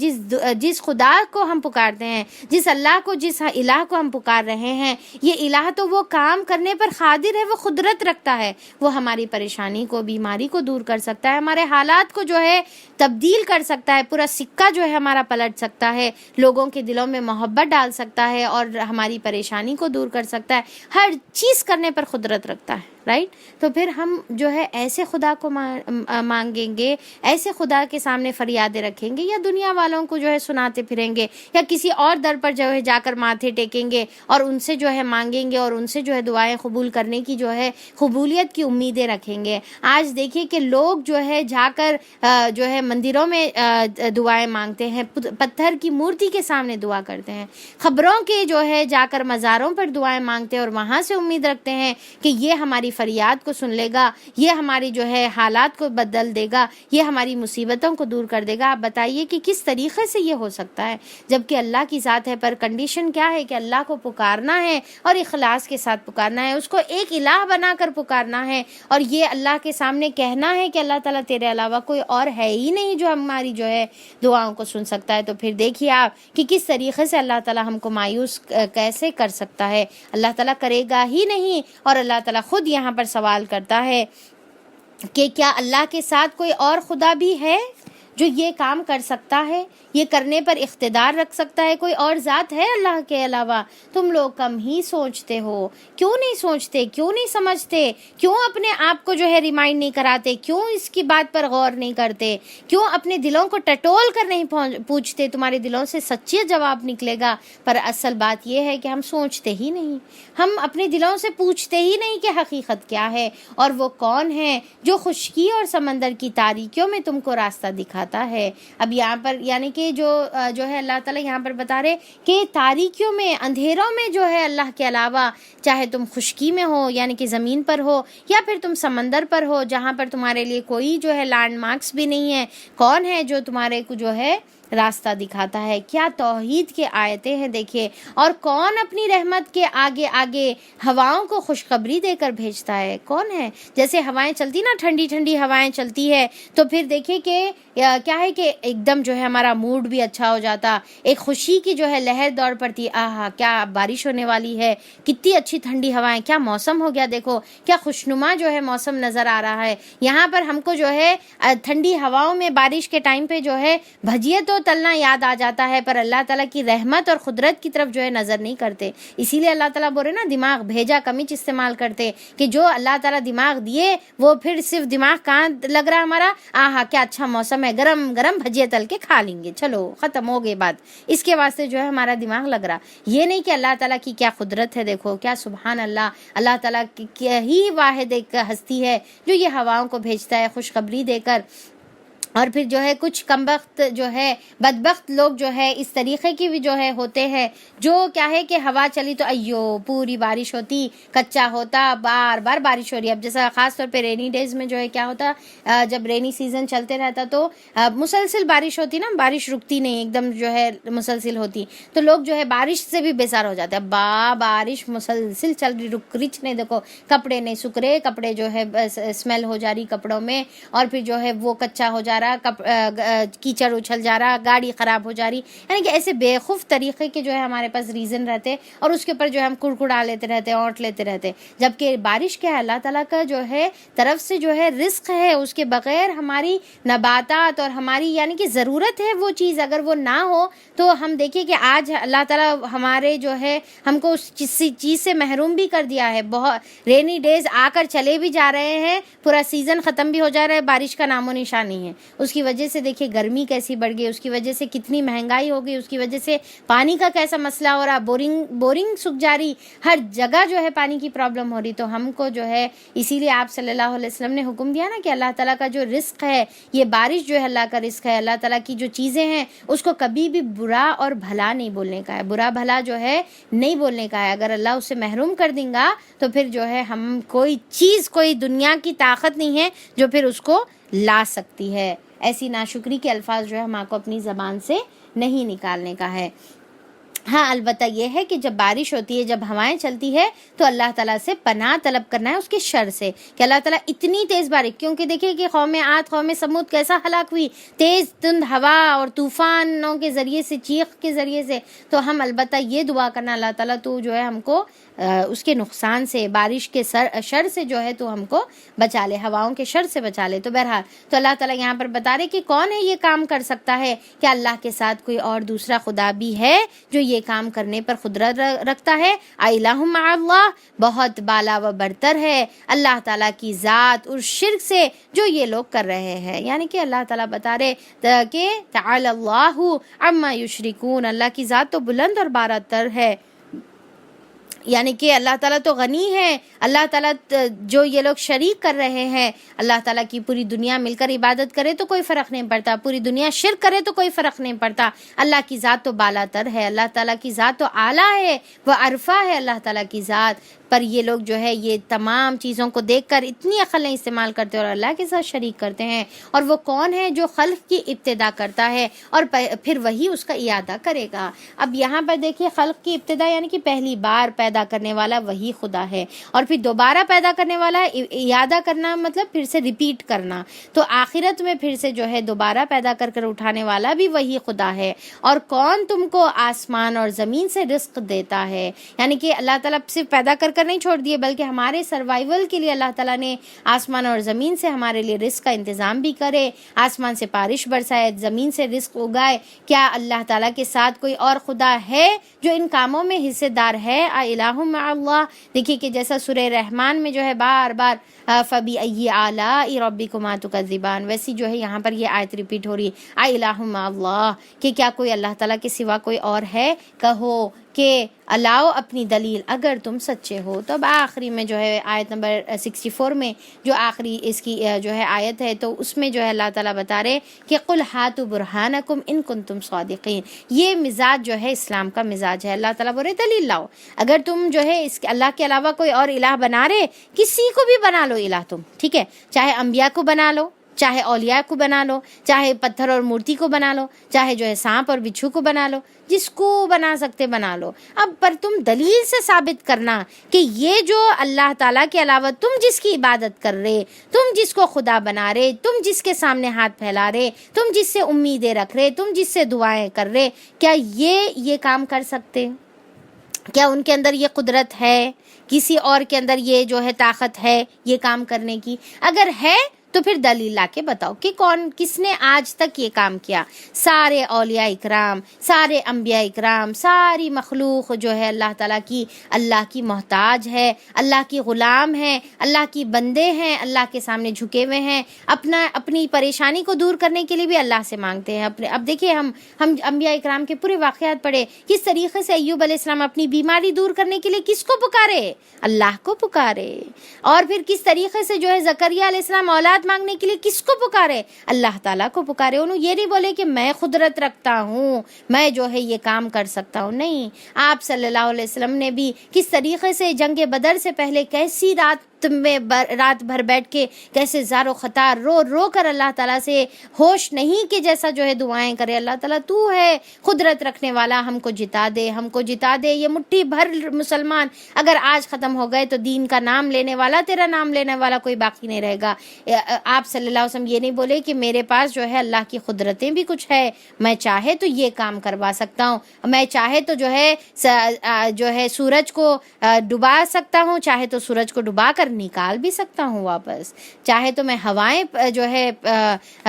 جس خدا کو ہم پکارتے ہیں, جس اللہ کو, جس الہ کو ہم پکار رہے ہیں, یہ الہ تو وہ کام کرنے پر قادر ہے, وہ قدرت رکھتا ہے, وہ ہماری پریشانی کو, بیماری کو دور کر سکتا ہے, ہمارے حالات کو جو ہے تبدیل کر سکتا ہے, پورا سکہ جو ہے ہمارا پلٹ سکتا ہے, لوگوں کے دلوں میں محبت ڈال سکتا ہے, اور ہماری پریشانی کو دور کر سکتا ہے. ہر چیز کرنے پر قدرت رکھتا ہے, رائٹ؟ تو پھر ہم جو ہے ایسے خدا کو مانگیں گے, ایسے خدا کے سامنے فریادیں رکھیں گے, یا دنیا والوں کو جو ہے سناتے پھریں گے, یا کسی اور در پر جو ہے جا کر ماتھے ٹیکیں گے اور ان سے جو ہے مانگیں گے, اور ان سے جو ہے دعائیں قبول کرنے کی جو ہے قبولیت کی امیدیں رکھیں گے. آج دیکھیے کہ لوگ جو ہے جا کر جو ہے مندروں میں دعائیں مانگتے ہیں, پتھر کی مورتی کے سامنے دعا کرتے ہیں, خبروں کے جو ہے جا کر مزاروں پر دعائیں مانگتے ہیں, اور وہاں سے امید رکھتے ہیں کہ یہ ہماری فریاد کو سن لے گا, یہ ہماری جو ہے حالات کو بدل دے گا, یہ ہماری مصیبتوں کو دور کر دے گا. آپ بتائیے کہ کس طریقے سے یہ ہو سکتا ہے جبکہ اللہ کی ذات ہے. پر کنڈیشن کیا ہے کہ اللہ کو پکارنا ہے اور اخلاص کے ساتھ پکارنا ہے, اس کو ایک الہ بنا کر پکارنا ہے, اور یہ اللہ کے سامنے کہنا ہے کہ اللہ تعالیٰ تیرے علاوہ کوئی اور ہے ہی نہیں جو ہماری جو ہے دعاؤں کو سن سکتا ہے. تو پھر دیکھیے آپ کہ کس طریقے سے اللہ تعالیٰ ہم کو مایوس کیسے کر سکتا ہے. اللہ تعالیٰ کرے گا ہی نہیں, اور اللہ تعالیٰ خود یہاں پر سوال کرتا ہے کہ کیا اللہ کے ساتھ کوئی اور خدا بھی ہے جو یہ کام کر سکتا ہے, یہ کرنے پر اقتدار رکھ سکتا ہے؟ کوئی اور ذات ہے اللہ کے علاوہ؟ تم لوگ کم ہی سوچتے ہو. کیوں نہیں سوچتے, کیوں نہیں سمجھتے, کیوں اپنے آپ کو جو ہے ریمائنڈ نہیں کراتے, کیوں اس کی بات پر غور نہیں کرتے, کیوں اپنے دلوں کو ٹٹول کر نہیں پوچھتے؟ تمہارے دلوں سے سچی جواب نکلے گا. پر اصل بات یہ ہے کہ ہم سوچتے ہی نہیں, ہم اپنے دلوں سے پوچھتے ہی نہیں کہ حقیقت کیا ہے, اور وہ کون ہے جو خشکی اور سمندر کی تاریکیوں میں تم کو راستہ دکھاتا ہے. اب یہاں پر یعنی کہ جو ہے اللہ تعالیٰ یہاں پر بتا رہے کہ تاریکیوں میں, اندھیروں میں جو ہے اللہ کے علاوہ, چاہے تم خشکی میں ہو یعنی کہ زمین پر ہو, یا پھر تم سمندر پر ہو جہاں پر تمہارے لیے کوئی جو ہے لینڈ مارکس بھی نہیں ہے, کون ہے جو تمہارے کو جو ہے راستہ دکھاتا ہے؟ کیا توحید کے آیتیں ہیں دیکھیے. اور کون اپنی رحمت کے آگے آگے ہواؤں کو خوشخبری دے کر بھیجتا ہے؟ کون ہے؟ جیسے ہوائیں چلتی نا, ٹھنڈی ٹھنڈی ہوائیں چلتی ہے, تو پھر دیکھیے کہ کیا ہے کہ ایک دم جو ہے ہمارا موڈ بھی اچھا ہو جاتا, ایک خوشی کی جو ہے لہر دوڑ پڑتی, آہا کیا بارش ہونے والی ہے, کتنی اچھی ٹھنڈی ہوائیں, کیا موسم ہو گیا, دیکھو کیا خوشنما جو ہے موسم نظر آ رہا ہے. یہاں پر ہم کو جو ہے ٹھنڈی ہواؤں میں بارش کے ٹائم پہ جو ہے بھجیے تو تلنا یاد آ جاتا ہے, پر اللہ تعالیٰ کی رحمت اور قدرت کی طرف جو ہے نظر نہیں کرتے. اسی لیے اللہ تعالیٰ بول رہے نا, دماغ بھیجا کمیچ استعمال کرتے, کہ جو اللہ تعالیٰ دماغ دیے وہ پھر صرف دماغ کہاں لگ رہا ہمارا, آہا کیا اچھا موسم ہے, گرم گرم بھجیے تل کے کھا لیں گے, چلو ختم ہو گئی بات, اس کے واسطے جو ہے ہمارا دماغ لگ رہا. یہ نہیں کہ اللہ تعالیٰ کی کیا قدرت ہے, دیکھو کیا سبحان اللہ, اللہ تعالیٰ کی ہی واحد ایک ہستی ہے جو یہ ہواؤں کو بھیجتا ہے خوشخبری دے کر. اور پھر جو ہے کچھ کمبخت جو ہے بدبخت لوگ جو ہے اس طریقے کی بھی جو ہے ہوتے ہیں, جو کیا ہے کہ ہوا چلی تو ایو پوری بارش ہوتی, کچا ہوتا, بار بار بارش ہو رہی ہے. اب جیسا خاص طور پہ رینی ڈیز میں جو ہے کیا ہوتا, جب رینی سیزن چلتے رہتا تو مسلسل بارش ہوتی نا, بارش رکتی نہیں, ایک دم جو ہے مسلسل ہوتی, تو لوگ جو ہے بارش سے بھی بیزار ہو جاتے ہیں. بارش مسلسل چل رہی, رک رچ نہیں, دیکھو کپڑے نہیں سکھ رہے, کپڑے جو ہے اسمیل ہو جا رہی کپڑوں میں, اور پھر جو ہے وہ کچا ہو جا رہا, رہا، کیچڑ اچھل جا رہا، گاڑی خراب ہو جا رہی، یعنی کہ ایسے بے خوف طریقے کے جو ہے ہمارے پاس ریزن رہتے اور اس کے اوپر جو ہے ہم کڑکڑا لیتے رہتے، اونٹ لیتے رہتے. جبکہ بارش کیا ہے، اللہ تعالیٰ کا جو ہے طرف سے جو ہے رزق ہے، اس کے بغیر ہماری نباتات اور ہماری یعنی کہ ضرورت ہے وہ چیز، اگر وہ نہ ہو تو ہم دیکھیں کہ آج اللہ تعالیٰ ہمارے جو ہے ہم کو اس چیز سے محروم بھی کر دیا ہے. بہت رینی ڈیز آ کر چلے بھی جا رہے ہیں، پورا سیزن ختم بھی ہو جا رہا ہے، بارش کا نام و نشان نہیں ہے. اس کی وجہ سے دیکھیے گرمی کیسی بڑھ گئی، اس کی وجہ سے کتنی مہنگائی ہو گئی، اس کی وجہ سے پانی کا کیسا مسئلہ ہو رہا، بورنگ سوکھ جا رہی، ہر جگہ جو ہے پانی کی پرابلم ہو رہی. تو ہم کو جو ہے اسی لیے آپ صلی اللہ علیہ وسلم نے حکم دیا نا کہ اللہ تعالیٰ کا جو رزق ہے، یہ بارش جو ہے اللہ کا رزق ہے. اللہ تعالیٰ کی جو چیزیں ہیں اس کو کبھی بھی برا اور بھلا نہیں بولنے کا ہے، برا بھلا جو ہے نہیں بولنے کا ہے. اگر اللہ اس سے محروم کر دیں گا تو پھر جو ہے ہم کوئی چیز، کوئی دنیا کی طاقت نہیں ہے جو پھر اس کو لا سکتی ہے. ایسی ناشکری کے الفاظ جو ہے ہم کو اپنی زبان سے نہیں نکالنے کا ہے. ہاں البتہ یہ ہے کہ جب بارش ہوتی ہے، جب ہوائیں چلتی ہے تو اللہ تعالیٰ سے پناہ طلب کرنا ہے اس کے شر سے کہ اللہ تعالیٰ اتنی تیز بارش، کیونکہ دیکھیے کہ قوم عاد، قوم سمود کیسا ہلاک ہوئی، تیز تند ہوا اور طوفانوں کے ذریعے سے، چیخ کے ذریعے سے. تو ہم البتہ یہ دعا کرنا، اللہ تعالیٰ تو جو ہے ہم کو اس کے نقصان سے، بارش کے شر سے جو ہے تو ہم کو بچا لے، ہواؤں کے شر سے بچا لے. تو بہرحال تو اللہ تعالیٰ یہاں پر بتا رہے کہ کون ہے یہ کام کر سکتا ہے، کہ اللہ کے ساتھ کوئی اور دوسرا خدا بھی ہے جو یہ کام کرنے پر قدرت رکھتا ہے. الہ مع اللہ، بہت بالا و برتر ہے اللہ تعالیٰ کی ذات اور شرک سے جو یہ لوگ کر رہے ہیں. یعنی کہ اللہ تعالیٰ بتا رہے کہ تعالی اللہ عما یشرکون، اللہ کی ذات تو بلند اور بالاتر ہے. یعنی کہ اللہ تعالیٰ تو غنی ہے، اللہ تعالیٰ جو یہ لوگ شریک کر رہے ہیں، اللہ تعالیٰ کی پوری دنیا مل کر عبادت کرے تو کوئی فرق نہیں پڑتا، پوری دنیا شرک کرے تو کوئی فرق نہیں پڑتا. اللہ کی ذات تو بالاتر ہے، اللہ تعالیٰ کی ذات تو اعلیٰ ہے، وہ عرفہ ہے اللہ تعالیٰ کی ذات. پر یہ لوگ جو ہے یہ تمام چیزوں کو دیکھ کر اتنی عقلیں استعمال کرتے اور اللہ کے ساتھ شریک کرتے ہیں. اور وہ کون ہے جو خلق کی ابتدا کرتا ہے اور پھر وہی اس کا اعادہ کرے گا. اب یہاں پر دیکھیے خلق کی ابتدا یعنی کہ پہلی بار پیدا کرنے والا وہی خدا ہے، اور پھر دوبارہ پیدا کرنے والا اعادہ کرنا مطلب پھر سے ریپیٹ کرنا. تو آخرت میں پھر سے جو ہے دوبارہ پیدا کر کر اٹھانے والا بھی وہی خدا ہے. اور کون تم کو آسمان اور زمین سے رزق دیتا ہے، یعنی کہ اللہ تعالیٰ صرف پیدا کر نہیں چھوڑ دیے بلکہ ہمارے سروائیول کے لیے اللہ تعالیٰ نے آسمان اور زمین سے ہمارے لیے رزق کا انتظام بھی کرے، آسمان سے بارش برسائے، زمین سے رزق اگائے. کیا اللہ تعالیٰ کے ساتھ کوئی اور خدا ہے جو ان کاموں میں حصے دار ہے؟ الہ مع اللہ. دیکھیے کہ جیسا سورہ رحمان میں جو ہے بار بار فَبِأَيِّ آلَاءِ رَبِّكُمَا تُكَذِّبَانِ، ویسی جو ہے یہاں پر یہ آیت ریپیٹ ہو رہی ہے الہ مع اللہ، کہ کیا کوئی اللہ تعالیٰ کے سوا کوئی اور ہے؟ کہو کہ الاؤ اپنی دلیل اگر تم سچے ہو. تو اب آخری میں جو ہے آیت نمبر 64 میں جو آخری اس کی جو ہے آیت ہے تو اس میں جو ہے اللہ تعالیٰ بتا رہے کہ قُلْ هَاتُوا بُرْهَانَكُمْ إِن كُنتُمْ صَادِقِينَ. یہ مزاج جو ہے اسلام کا مزاج ہے. اللہ تعالیٰ بولے دلیل لاؤ، اگر تم جو ہے اس اللہ کے علاوہ کوئی اور الہ بنا رہے، کسی کو بھی بنا لو الہ تم، ٹھیک ہے، چاہے انبیاء کو بنا لو، چاہے اولیاء کو بنا لو، چاہے پتھر اور مورتی کو بنا لو، چاہے جو ہے سانپ اور بچھو کو بنا لو، جس کو بنا سکتے بنا لو. اب پر تم دلیل سے ثابت کرنا کہ یہ جو اللہ تعالیٰ کے علاوہ تم جس کی عبادت کر رہے، تم جس کو خدا بنا رہے، تم جس کے سامنے ہاتھ پھیلا رہے، تم جس سے امیدیں رکھ رہے، تم جس سے دعائیں کر رہے، کیا یہ کام کر سکتے؟ کیا ان کے اندر یہ قدرت ہے؟ کسی اور کے اندر یہ جو ہے طاقت ہے یہ کام کرنے کی؟ اگر ہے تو پھر دلیل لا کے بتاؤ کہ کس نے آج تک یہ کام کیا. سارے اولیاء اکرام، سارے انبیاء اکرام، ساری مخلوق جو ہے اللہ کی محتاج ہے، اللہ کی غلام ہے، اللہ کی بندے ہیں، اللہ کے سامنے جھکے ہوئے ہیں، اپنی پریشانی کو دور کرنے کے لیے بھی اللہ سے مانگتے ہیں. اب دیکھیے ہم انبیاء اکرام کے پورے واقعات پڑھے، کس طریقے سے ایوب علیہ السلام اپنی بیماری دور کرنے کے لیے کس کو پکارے؟ اللہ کو پکارے. اور پھر کس طریقے سے جو ہے زکریا علیہ السلام اولاد مانگنے کے لیے کس کو پکارے؟ اللہ تعالیٰ کو پکارے. انہوں یہ نہیں بولے کہ میں قدرت رکھتا ہوں، میں جو ہے یہ کام کر سکتا ہوں. نہیں، آپ صلی اللہ علیہ وسلم نے بھی کس طریقے سے جنگ بدر سے پہلے کیسی رات وقت میں رات بھر بیٹھ کے کیسے زار و خطار رو رو کر اللہ تعالیٰ سے ہوش نہیں کہ جیسا جو ہے دعائیں کرے. اللہ تعالیٰ تو ہے قدرت رکھنے والا, ہم کو جتا دے, ہم کو جتا دے. یہ مٹھی بھر مسلمان اگر آج ختم ہو گئے تو دین کا نام لینے والا, تیرا نام لینے والا کوئی باقی نہیں رہے گا. آپ صلی اللہ علیہ وسلم یہ نہیں بولے کہ میرے پاس جو ہے اللہ کی قدرتیں بھی کچھ ہے, میں چاہے تو یہ کام کروا سکتا ہوں, میں چاہے تو جو ہے سورج کو ڈبا سکتا ہوں, چاہے تو سورج کو ڈبا کر نکال بھی سکتا ہوں واپس, چاہے تو میں ہوائیں جو ہے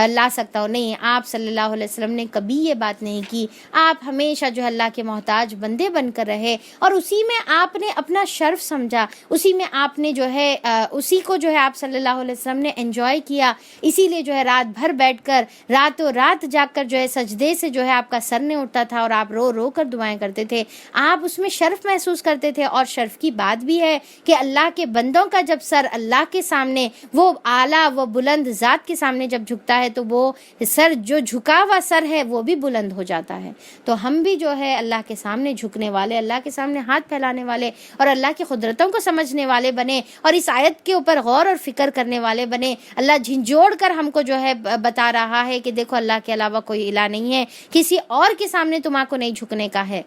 لا سکتا ہوں. نہیں, آپ صلی اللہ علیہ وسلم نے کبھی یہ بات نہیں کی. آپ ہمیشہ جو ہے اللہ کے محتاج بندے بن کر رہے اور اسی میں آپ نے اپنا شرف سمجھا, اسی میں آپ نے جو ہے اسی کو جو ہے آپ صلی اللہ علیہ وسلم نے انجوائے کیا. اسی لیے جو ہے رات بھر بیٹھ کر راتوں رات جاگ کر جو ہے سجدے سے جو ہے آپ کا سر نہیں اٹھتا تھا اور آپ رو رو کر دعائیں کرتے تھے. آپ اس میں شرف محسوس کرتے تھے. اور شرف کی بات بھی ہے کہ اللہ کے بندوں کا جب سر اللہ کے سامنے, وہ اعلیٰ وہ بلند ذات کے سامنے جب جھکتا ہے تو وہ سر جو جھکا ہوا سر ہے وہ بھی بلند ہو جاتا ہے. تو ہم بھی جو ہے اللہ کے سامنے جھکنے والے, اللہ کے سامنے ہاتھ پھیلانے والے اور اللہ کی قدرتوں کو سمجھنے والے بنے اور اس آیت کے اوپر غور اور فکر کرنے والے بنے. اللہ جھنجھوڑ کر ہم کو جو ہے بتا رہا ہے کہ دیکھو اللہ کے علاوہ کوئی الہ نہیں ہے, کسی اور کے سامنے تم کو نہیں جھکنے کا ہے,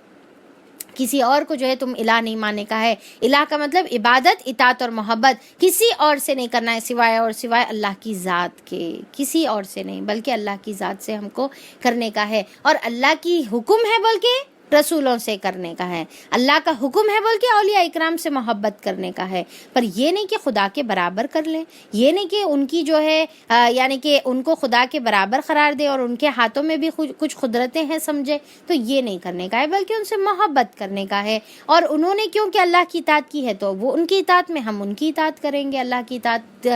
کسی اور کو جو ہے تم الہ نہیں ماننے کا ہے. الہ کا مطلب عبادت, اطاعت اور محبت کسی اور سے نہیں کرنا ہے سوائے اللہ کی ذات کے, کسی اور سے نہیں بلکہ اللہ کی ذات سے ہم کو کرنے کا ہے. اور اللہ کی حکم ہے بلکہ رسولوں سے کرنے کا ہے, اللہ کا حکم ہے بلکہ اولیاء اکرام سے محبت کرنے کا ہے. پر یہ نہیں کہ خدا کے برابر کر لیں, یہ نہیں کہ ان کی جو ہے یعنی کہ ان کو خدا کے برابر قرار دے اور ان کے ہاتھوں میں بھی کچھ قدرتیں ہیں سمجھے, تو یہ نہیں کرنے کا ہے بلکہ ان سے محبت کرنے کا ہے. اور انہوں نے کیونکہ اللہ کی اطاعت کی ہے تو وہ ان کی اطاعت میں ہم ان کی اطاعت کریں گے, اللہ کی اطاعت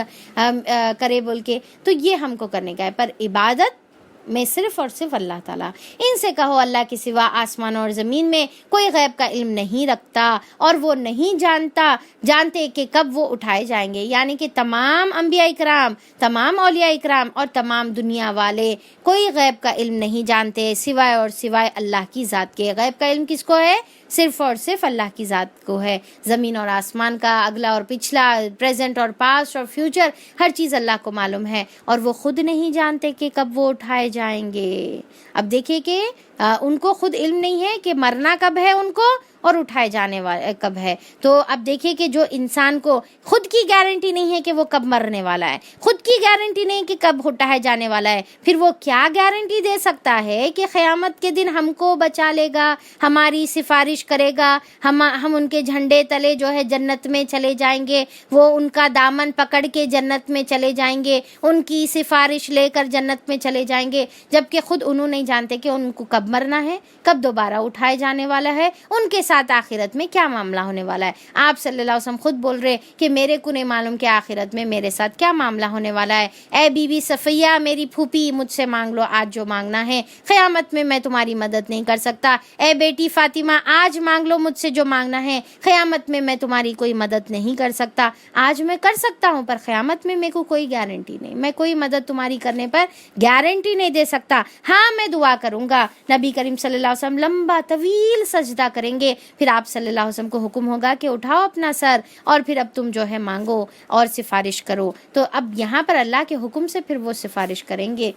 کرے بول کے, تو یہ ہم کو کرنے کا ہے. پر عبادت میں صرف اور صرف اللہ تعالیٰ. ان سے کہو اللہ کے سوا آسمان اور زمین میں کوئی غیب کا علم نہیں رکھتا اور وہ نہیں جانتے کہ کب وہ اٹھائے جائیں گے. یعنی کہ تمام انبیاء اکرام, تمام اولیاء اکرام اور تمام دنیا والے کوئی غیب کا علم نہیں جانتے سوائے اللہ کی ذات کے. غیب کا علم کس کو ہے؟ صرف اور صرف اللہ کی ذات کو ہے. زمین اور آسمان کا اگلا اور پچھلا, پریزنٹ اور پاسٹ اور فیوچر, ہر چیز اللہ کو معلوم ہے اور وہ خود نہیں جانتے کہ کب وہ اٹھائے جائیں گے. اب دیکھیں کہ ان کو خود علم نہیں ہے کہ مرنا کب ہے ان کو اور اٹھائے جانے والا کب ہے. تو اب دیکھیں کہ جو انسان کو خود کی گارنٹی نہیں ہے کہ وہ کب مرنے والا ہے, خود کی گارنٹی نہیں کہ کب اٹھائے جانے والا ہے, پھر وہ کیا گارنٹی دے سکتا ہے کہ قیامت کے دن ہم کو بچا لے گا, ہماری سفارش کرے گا, ہم ان کے جھنڈے تلے جو ہے جنت میں چلے جائیں گے, وہ ان کا دامن پکڑ کے جنت میں چلے جائیں گے, ان کی سفارش لے کر جنت میں چلے جائیں گے, جبکہ خود انہوں نہیں جانتے کہ ان کو کب مرنا ہے, کب دوبارہ اٹھائے جانے والا ہے, ان کے ساتھ آخرت میں کیا معاملہ ہونے والا ہے. آپ صلی اللہ علیہ وسلم خود بول رہے کہ میرے کو نہیں معلوم کہ آخرت میں میرے ساتھ کیا معاملہ ہونے والا ہے. اے بی بی صفیہ میری پھوپھی, مجھ سے مانگ لو آج جو مانگنا ہے, قیامت میں تمہاری مدد نہیں کر سکتا. اے بیٹی فاطمہ آج مانگ لو مجھ سے جو مانگنا ہے, قیامت میں تمہاری کوئی مدد نہیں کر سکتا. آج میں کر سکتا ہوں پر قیامت میں میرے کو کوئی گارنٹی نہیں, میں کوئی مدد تمہاری کرنے پر گارنٹی نہیں دے سکتا. ہاں میں دعا کروں گا. نبی کریم صلی اللہ علیہ وسلم لمبا طویل سجدہ کریں گے, پھر آپ صلی اللہ علیہ وسلم کو حکم ہوگا کہ اٹھاؤ اپنا سر اور پھر اب تم جو ہے مانگو اور سفارش کرو. تو اب یہاں پر اللہ کے حکم سے پھر وہ سفارش کریں گے.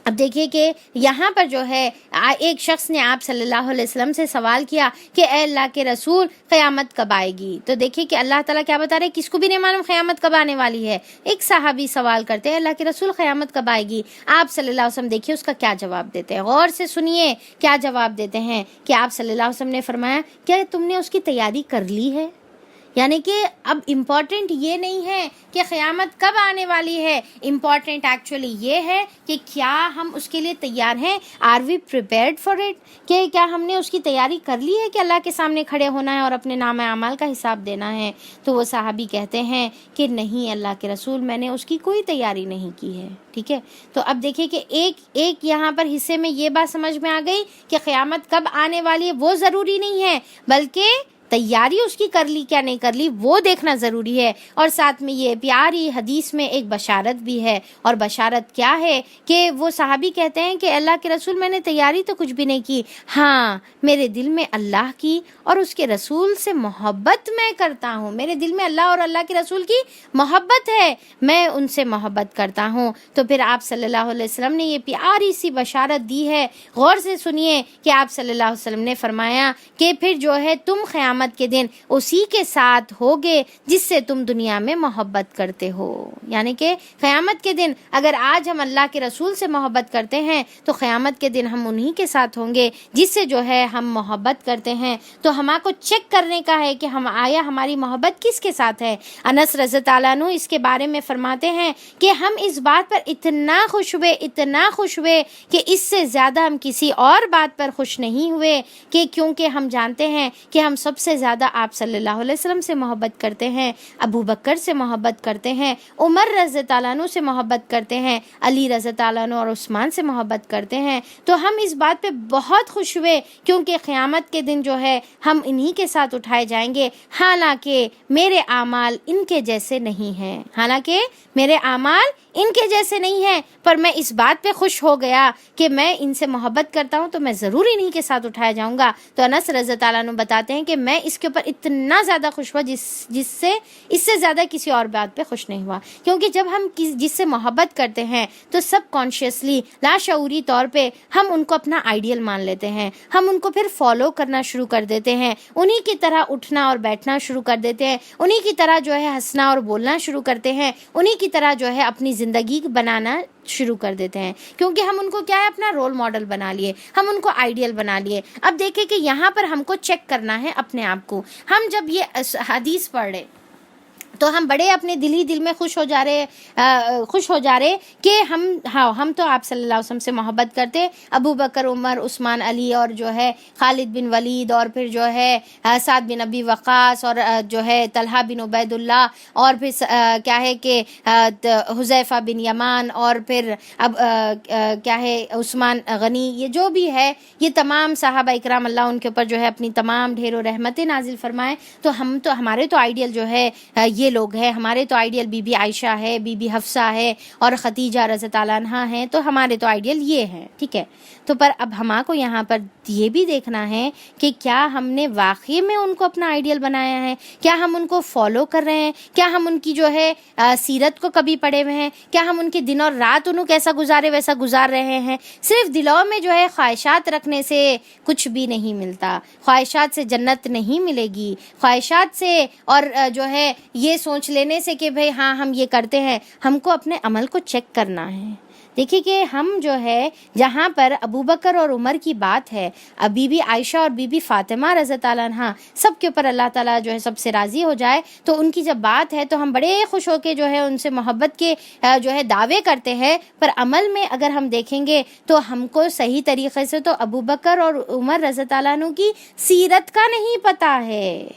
اب دیکھیے کہ یہاں پر جو ہے ایک شخص نے آپ صلی اللہ علیہ وسلم سے سوال کیا کہ اے اللہ کے رسول قیامت کب آئے گی. تو دیکھیے کہ اللہ تعالیٰ کیا بتا رہے, کس کو بھی نہیں معلوم قیامت کب آنے والی ہے. ایک صحابی سوال کرتے ہیں اللہ کے رسول قیامت کب آئے گی. آپ صلی اللہ علیہ وسلم دیکھیے اس کا کیا جواب دیتے ہیں, غور سے سنیے کیا جواب دیتے ہیں. کہ آپ صلی اللہ علیہ وسلم نے فرمایا کیا تم نے اس کی تیاری کر لی ہے. یعنی کہ اب امپورٹنٹ یہ نہیں ہے کہ قیامت کب آنے والی ہے, امپورٹنٹ ایکچولی یہ ہے کہ کیا ہم اس کے لیے تیار ہیں. Are we prepared for it, کہ کیا ہم نے اس کی تیاری کر لی ہے کہ اللہ کے سامنے کھڑے ہونا ہے اور اپنے نام اعمال کا حساب دینا ہے. تو وہ صحابی کہتے ہیں کہ نہیں اللہ کے رسول, میں نے اس کی کوئی تیاری نہیں کی ہے. ٹھیک ہے, تو اب دیکھیں کہ ایک یہاں پر حصے میں یہ بات سمجھ میں آ گئی کہ قیامت کب آنے والی ہے وہ ضروری نہیں ہے, بلکہ تیاری اس کی کر لی کیا نہیں کر لی وہ دیکھنا ضروری ہے. اور ساتھ میں یہ پیاری حدیث میں ایک بشارت بھی ہے. اور بشارت کیا ہے کہ وہ صحابی کہتے ہیں کہ اللہ کے رسول میں نے تیاری تو کچھ بھی نہیں کی، ہاں میرے دل میں اللہ کی اور اس کے رسول سے محبت میں کرتا ہوں، میرے دل میں اللہ اور اللہ کے رسول کی محبت ہے، میں ان سے محبت کرتا ہوں. تو پھر آپ صلی اللہ علیہ وسلم نے یہ پیاری سی بشارت دی ہے. غور سے سنیے کہ آپ صلی اللہ علیہ وسلم نے فرمایا کہ پھر جو ہے تم قیامت کے دن اسی کے ساتھ ہوگے جس سے تم دنیا میں محبت کرتے ہو. یعنی کہ قیامت کے دن اگر آج ہم اللہ کے رسول سے محبت کرتے ہیں تو قیامت کے دن ہم انہی کے ساتھ ہوں گے جس سے جو ہے ہم محبت کرتے ہیں. تو ہمارے کو چیک کرنے کا ہے کہ ہم آیا ہماری محبت کس کے ساتھ ہے. انس رضی اللہ عنہ اس کے بارے میں فرماتے ہیں کہ ہم اس بات پر اتنا خوش ہوئے کہ اس سے زیادہ ہم کسی اور بات پر خوش نہیں ہوئے، کہ کیونکہ ہم جانتے ہیں کہ ہم سب سے زیادہ آپ صلی اللہ علیہ وسلم سے محبت کرتے ہیں، ابو بکر سے محبت کرتے ہیں، عمر رضی اللہ عنہ سے محبت کرتے ہیں، علی رضی اللہ عنہ اور عثمان سے محبت کرتے ہیں. تو ہم اس بات پہ بہت خوش ہوئے کیونکہ قیامت کے دن جو ہے ہم انہی کے ساتھ اٹھائے جائیں گے. حالانکہ میرے اعمال ان کے جیسے نہیں ہیں، پر میں اس بات پہ خوش ہو گیا کہ میں ان سے محبت کرتا ہوں تو میں ضرور انہی کے ساتھ اٹھایا جاؤں گا. تو انس رضی اللہ عنہ بتاتے ہیں کہ میں اس کے اوپر اتنا زیادہ خوش ہوا جس سے اس سے زیادہ کسی اور بات پہ خوش نہیں ہوا. کیونکہ جب ہم جس سے محبت کرتے ہیں تو سب کانشیسلی لاشعوری طور پہ ہم ان کو اپنا آئیڈیل مان لیتے ہیں، ہم ان کو پھر فالو کرنا شروع کر دیتے ہیں، انہی کی طرح اٹھنا اور بیٹھنا شروع کر دیتے ہیں، انہی کی طرح جو ہے ہنسنا اور بولنا شروع کرتے ہیں، انہی کی طرح جو ہے اپنی زندگی بنانا شروع کر دیتے ہیں. کیونکہ ہم ان کو کیا ہے اپنا رول ماڈل بنا لیے، ہم ان کو آئیڈیل بنا لیے. اب دیکھیں کہ یہاں پر ہم کو چیک کرنا ہے اپنے آپ کو. ہم جب یہ حدیث پڑھ رہے تو ہم بڑے اپنے دل میں خوش ہو جا رہے کہ ہم تو آپ صلی اللہ علیہ وسلم سے محبت کرتے. ابو بکر، عمر، عثمان، علی اور جو ہے خالد بن ولید اور پھر جو ہے سعد بن ابی وقاص اور جو ہے طلحہ بن عبید اللہ اور پھر کیا ہے کہ حذیفہ بن یمان اور پھر اب کیا ہے عثمان غنی، یہ جو بھی ہے یہ تمام صحابہ اکرام اللہ ان کے اوپر جو ہے اپنی تمام ڈھیر و رحمتیں نازل فرمائے. تو ہمارے تو آئیڈیل جو ہے یہ لوگ ہیں. ہمارے تو آئیڈیل بی بی عائشہ ہے، بی بی حفصہ ہے اور خدیجہ رضی اللہ عنہا ہیں. تو ہمارے تو آئیڈیل یہ ہیں، ٹھیک ہے. تو پر اب ہمارے کو یہاں پر یہ بھی دیکھنا ہے کہ کیا ہم نے واقعی میں ان کو اپنا آئیڈیل بنایا ہے، کیا ہم ان کو فالو کر رہے ہیں، کیا ہم ان کی جو ہے سیرت کو کبھی پڑھے ہوئے ہیں، کیا ہم ان کے دن اور رات انہوں کیسا گزارے ویسا گزار رہے ہیں. صرف دلوں میں جو ہے خواہشات رکھنے سے کچھ بھی نہیں ملتا، خواہشات سے جنت نہیں ملے گی. خواہشات سے اور جو ہے یہ سوچ لینے سے کہ بھئی ہاں ہم یہ کرتے ہیں، ہم کو اپنے عمل کو چیک کرنا ہے. دیکھیے کہ ہم جو ہے جہاں پر ابو بکر اور عمر کی بات ہے، بی بی عائشہ اور بی بی فاطمہ رضی اللہ عنہا سب کے اوپر اللہ تعالیٰ جو ہے سب سے راضی ہو جائے، تو ان کی جب بات ہے تو ہم بڑے خوش ہو کے جو ہے ان سے محبت کے جو ہے دعوے کرتے ہیں. پر عمل میں اگر ہم دیکھیں گے تو ہم کو صحیح طریقے سے تو ابو بکر اور عمر رضی اللہ عنہ کی سیرت کا نہیں پتہ ہے.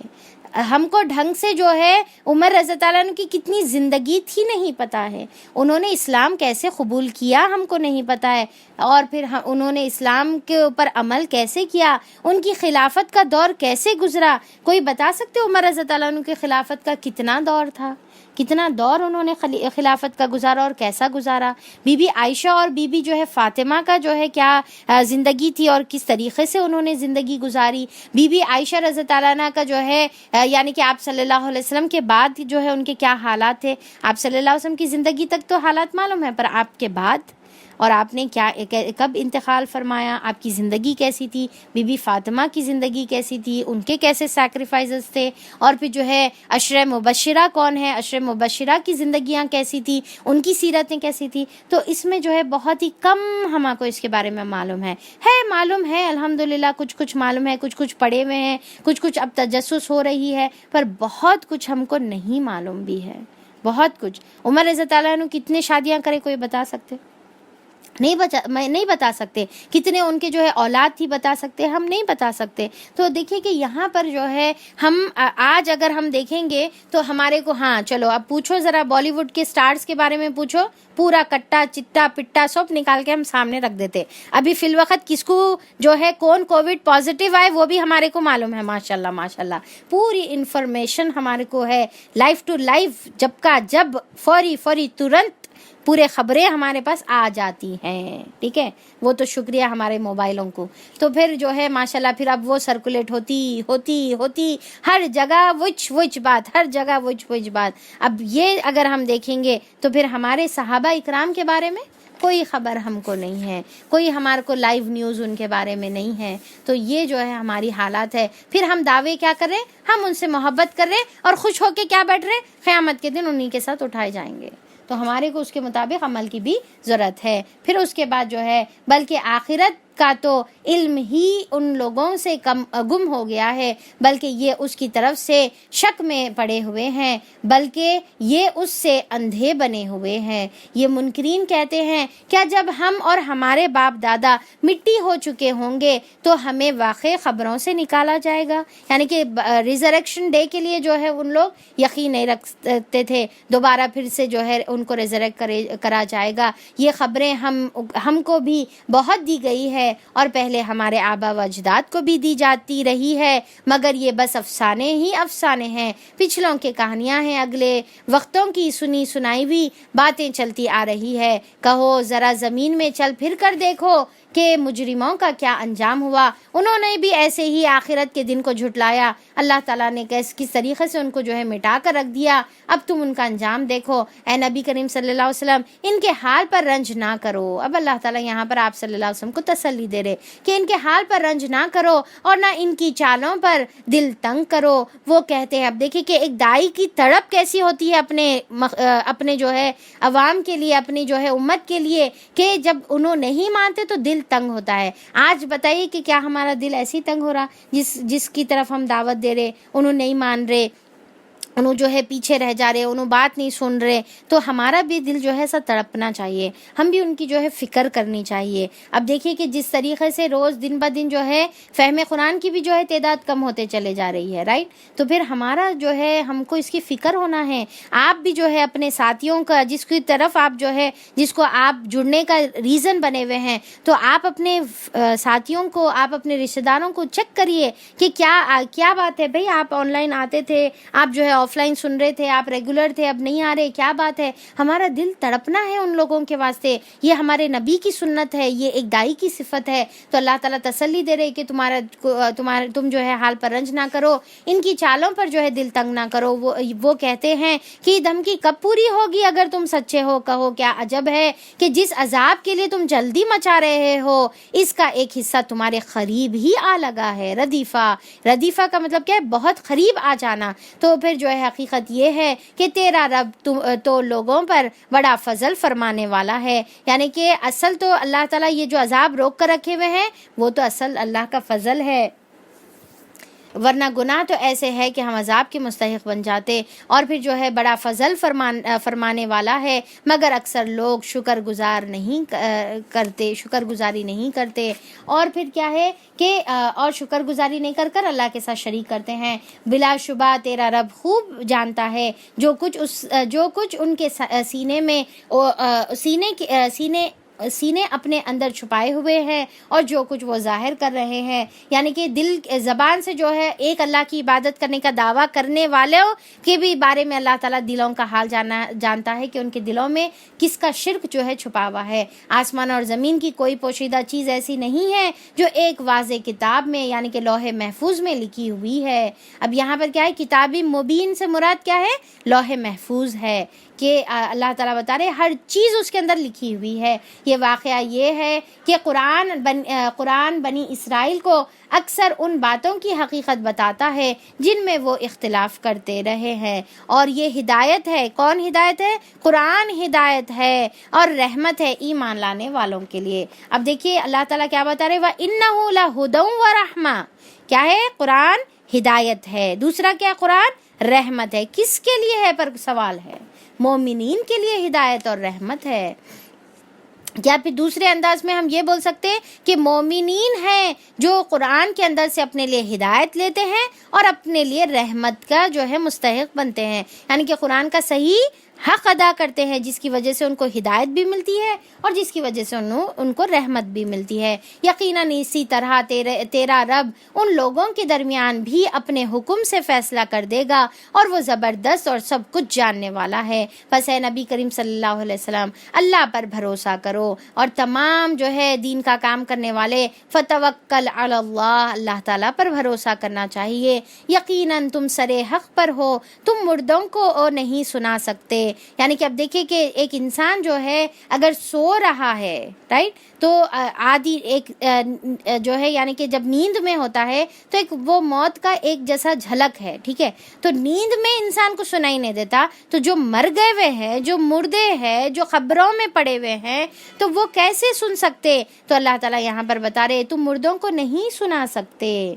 ہم کو ڈھنگ سے جو ہے عمر رضی اللہ عنہ کی کتنی زندگی تھی نہیں پتا ہے، انہوں نے اسلام کیسے قبول کیا ہم کو نہیں پتا ہے، اور پھر انہوں نے اسلام کے اوپر عمل کیسے کیا، ان کی خلافت کا دور کیسے گزرا. کوئی بتا سکتے عمر رضی اللہ عنہ کی خلافت کا کتنا دور تھا، کتنا دور انہوں نے خلافت کا گزارا اور کیسا گزارا. بی بی عائشہ اور بی بی جو ہے فاطمہ کا جو ہے کیا زندگی تھی اور کس طریقے سے انہوں نے زندگی گزاری. بی بی عائشہ رضی اللہ عنہ کا جو ہے یعنی کہ آپ صلی اللہ علیہ وسلم کے بعد جو ہے ان کے کیا حالات تھے. آپ صلی اللہ علیہ وسلم کی زندگی تک تو حالات معلوم ہے، پر آپ کے بعد اور آپ نے کیا کب انتقال فرمایا، آپ کی زندگی کیسی تھی، بی بی فاطمہ کی زندگی کیسی تھی، ان کے کیسے سیکریفائسز تھے، اور پھر جو ہے عشرہ مبشرہ کون ہے، عشرہ مبشرہ کی زندگیاں کیسی تھی، ان کی سیرتیں کیسی تھی. تو اس میں جو ہے بہت ہی کم ہم کو اس کے بارے میں معلوم ہے الحمدللہ کچھ معلوم ہے، کچھ پڑھے ہوئے ہیں، کچھ اب تجسس ہو رہی ہے، پر بہت کچھ ہم کو نہیں معلوم بھی ہے، بہت کچھ. عمر رضی اللہ عنہ کتنے شادیاں کرے کوئی بتا سکتے؟ نہیں بتا سکتے. کتنے ان کے جو ہے اولاد تھی بتا سکتے, ہم نہیں بتا سکتے. تو دیکھیے کہ یہاں پر جو ہے ہم آج اگر ہم دیکھیں گے تو ہمارے کو, ہاں چلو اب پوچھو ذرا بالی ووڈ کے سٹارز کے بارے میں پوچھو, پورا کٹا چٹا پٹا سب نکال کے ہم سامنے رکھ دیتے. ابھی فی الوقت کس کو جو ہے کون کووڈ پازیٹیو آئے وہ بھی ہمارے کو معلوم ہے. ماشاء اللہ ماشاء اللہ, پوری انفارمیشن ہمارے کو ہے, لائف ٹو لائف, جب کا جب, فوری ترنت پورے خبریں ہمارے پاس آ جاتی ہیں. ٹھیک ہے, وہ تو شکریہ ہمارے موبائلوں کو. تو پھر جو ہے ماشاءاللہ پھر اب وہ سرکولیٹ ہوتی ہر جگہ وچ بات, ہر جگہ وچ بات. اب یہ اگر ہم دیکھیں گے تو پھر ہمارے صحابہ اکرام کے بارے میں کوئی خبر ہم کو نہیں ہے, کوئی ہمارے کو لائیو نیوز ان کے بارے میں نہیں ہے. تو یہ جو ہے ہماری حالات ہے. پھر ہم دعوے کیا کر رہے, ہم ان سے محبت کر رہے اور خوش ہو کے کیا بیٹھ رہے, قیامت کے دن انہی کے ساتھ اٹھائے جائیں گے. تو ہمارے کو اس کے مطابق عمل کی بھی ضرورت ہے. پھر اس کے بعد جو ہے بلکہ آخرت کا تو علم ہی ان لوگوں سے گم ہو گیا ہے, بلکہ یہ اس کی طرف سے شک میں پڑے ہوئے ہیں, بلکہ یہ اس سے اندھے بنے ہوئے ہیں. یہ منکرین کہتے ہیں کیا جب ہم اور ہمارے باپ دادا مٹی ہو چکے ہوں گے تو ہمیں واقع خبروں سے نکالا جائے گا. یعنی کہ ریزریکشن ڈے کے لیے جو ہے ان لوگ یقین نہیں رکھتے تھے, دوبارہ پھر سے جو ہے ان کو ریزریکٹ کرا جائے گا. یہ خبریں ہم کو بھی بہت دی گئی ہے اور پہلے ہمارے آبا و اجداد کو بھی دی جاتی رہی ہے, مگر یہ بس افسانے ہی افسانے ہیں, پچھلوں کے کہانیاں ہیں, اگلے وقتوں کی سنی سنائی ہوئی باتیں چلتی آ رہی ہے. کہو ذرا زمین میں چل پھر کر دیکھو کہ مجرموں کا کیا انجام ہوا. انہوں نے بھی ایسے ہی آخرت کے دن کو جھٹلایا, اللہ تعالیٰ نے کس طریقے سے ان کو جو ہے مٹا کر رکھ دیا. اب تم ان کا انجام دیکھو. اے نبی کریم صلی اللہ علیہ وسلم, ان کے حال پر رنج نہ کرو. اب اللہ تعالیٰ یہاں پر آپ صلی اللہ علیہ وسلم کو تسلی دے رہے کہ ان کے حال پر رنج نہ کرو اور نہ ان کی چالوں پر دل تنگ کرو. وہ کہتے ہیں, اب دیکھیں کہ ایک دائی کی تڑپ کیسی ہوتی ہے اپنے جو ہے عوام کے لیے, اپنی جو ہے امت کے لیے, کہ جب انہوں نہیں مانتے تو دل تنگ ہوتا ہے. آج بتائیے کہ کیا ہمارا دل ایسی تنگ ہو رہا جس کی طرف ہم دعوت دے رہے, انہوں نہیں مان رہے, انہوں جو ہے پیچھے رہ جا رہے, انہوں بات نہیں سن رہے. تو ہمارا بھی دل جو ہے سا تڑپنا چاہیے, ہم بھی ان کی جو ہے فکر کرنی چاہیے. اب دیکھیے کہ جس طریقے سے روز دن بہ دن جو ہے فہم قرآن کی بھی جو ہے تعداد کم ہوتے چلے جا رہی ہے, رائٹ. تو پھر ہمارا جو ہے ہم کو اس کی فکر ہونا ہے. آپ بھی جو ہے اپنے ساتھیوں کا, جس کی طرف آپ جو ہے جس کو آپ جڑنے کا ریزن بنے ہوئے ہیں, تو آپ اپنے ساتھیوں کو, آپ اپنے رشتہ داروں کو چیک کریے کہ کیا بات ہے بھئی, آپ آن لائن آتے تھے, آپ جو ہے آف لائن سن رہے تھے, آپ ریگولر تھے, اب نہیں آ رہے, کیا بات ہے. ہمارا دل تڑپنا ہے ان لوگوں کے واسطے. یہ ہمارے نبی کی سنت ہے, یہ ایک دائی کی صفت ہے. تو اللہ تعالیٰ تسلی دے رہے کہ تم جو ہے حال پر رنج نہ کرو, ان کی چالوں پر جو ہے دل تنگ نہ کرو. وہ کہتے ہیں کہ یہ دھمکی کب پوری ہوگی اگر تم سچے ہو. کہو کیا عجب ہے کہ جس عذاب کے لیے تم جلدی مچا رہے ہو اس کا ایک حصہ تمہارے قریب ہی آ لگا ہے. ردیفہ کا مطلب کیا ہے, بہت قریب آ جانا. تو پھر جو ہے حقیقت یہ ہے کہ تیرا رب تو لوگوں پر بڑا فضل فرمانے والا ہے. یعنی کہ اصل تو اللہ تعالیٰ یہ جو عذاب روک کر رکھے ہوئے ہیں وہ تو اصل اللہ کا فضل ہے, ورنہ گناہ تو ایسے ہے کہ ہم عذاب کے مستحق بن جاتے. اور پھر جو ہے بڑا فضل فرمانے والا ہے, مگر اکثر لوگ شکر گزاری نہیں کرتے. اور پھر کیا ہے کہ اور شکر گزاری نہیں کر اللہ کے ساتھ شریک کرتے ہیں. بلا شبہ تیرا رب خوب جانتا ہے جو کچھ ان کے سینے میں سینے اپنے اندر چھپائے ہوئے ہیں اور جو کچھ وہ ظاہر کر رہے ہیں. یعنی کہ دل زبان سے جو ہے ایک اللہ کی عبادت کرنے کا دعویٰ کرنے والوں کے بھی بارے میں اللہ تعالیٰ دلوں کا حال جانتا ہے کہ ان کے دلوں میں کس کا شرک جو ہے چھپا ہوا ہے. آسمان اور زمین کی کوئی پوشیدہ چیز ایسی نہیں ہے جو ایک واضح کتاب میں یعنی کہ لوح محفوظ میں لکھی ہوئی ہے. اب یہاں پر کیا ہے, کتابی مبین سے مراد کیا ہے, لوح محفوظ ہے کہ اللہ تعالیٰ بتا رہے ہر چیز اس کے اندر لکھی ہوئی ہے. یہ واقعہ یہ ہے کہ قرآن بنی اسرائیل کو اکثر ان باتوں کی حقیقت بتاتا ہے جن میں وہ اختلاف کرتے رہے ہیں, اور یہ ہدایت ہے. کون ہدایت ہے؟ قرآن ہدایت ہے اور رحمت ہے ایمان لانے والوں کے لیے. اب دیکھیے اللہ تعالیٰ کیا بتا رہے, وَإِنَّهُ لَهُدًى وَرَحْمَةٌ. کیا ہے؟ قرآن ہدایت ہے. دوسرا کیا؟ قرآن رحمت ہے. کس کے لیے ہے پر سوال ہے, مومنین کے لیے ہدایت اور رحمت ہے. یا پھر دوسرے انداز میں ہم یہ بول سکتے ہیں کہ مومنین ہیں جو قرآن کے اندر سے اپنے لیے ہدایت لیتے ہیں اور اپنے لیے رحمت کا جو ہے مستحق بنتے ہیں، یعنی کہ قرآن کا صحیح حق ادا کرتے ہیں، جس کی وجہ سے ان کو ہدایت بھی ملتی ہے اور جس کی وجہ سے ان کو رحمت بھی ملتی ہے۔ یقیناً اسی طرح تیرا رب ان لوگوں کے درمیان بھی اپنے حکم سے فیصلہ کر دے گا اور وہ زبردست اور سب کچھ جاننے والا ہے۔ بس اے نبی کریم صلی اللہ علیہ وسلم اللہ پر بھروسہ کرو، اور تمام جو ہے دین کا کام کرنے والے فتوکل علی اللہ، اللہ تعالیٰ پر بھروسہ کرنا چاہیے۔ یقیناً تم سرے حق پر ہو، تم مردوں کو نہیں سنا سکتے، یعنی کہ اب دیکھیں کہ ایک انسان جو ہے اگر سو رہا ہے رائٹ، تو آدھی ایک جو ہے یعنی کہ جب نیند میں ہوتا ہے تو ایک وہ موت کا ایک جیسا جھلک ہے، ٹھیک ہے، تو نیند میں انسان کو سنائی نہیں دیتا، تو جو مر گئے ہوئے ہیں، جو مردے ہیں، جو قبروں میں پڑے ہوئے ہیں، تو وہ کیسے سن سکتے؟ تو اللہ تعالیٰ یہاں پر بتا رہے تم مردوں کو نہیں سنا سکتے،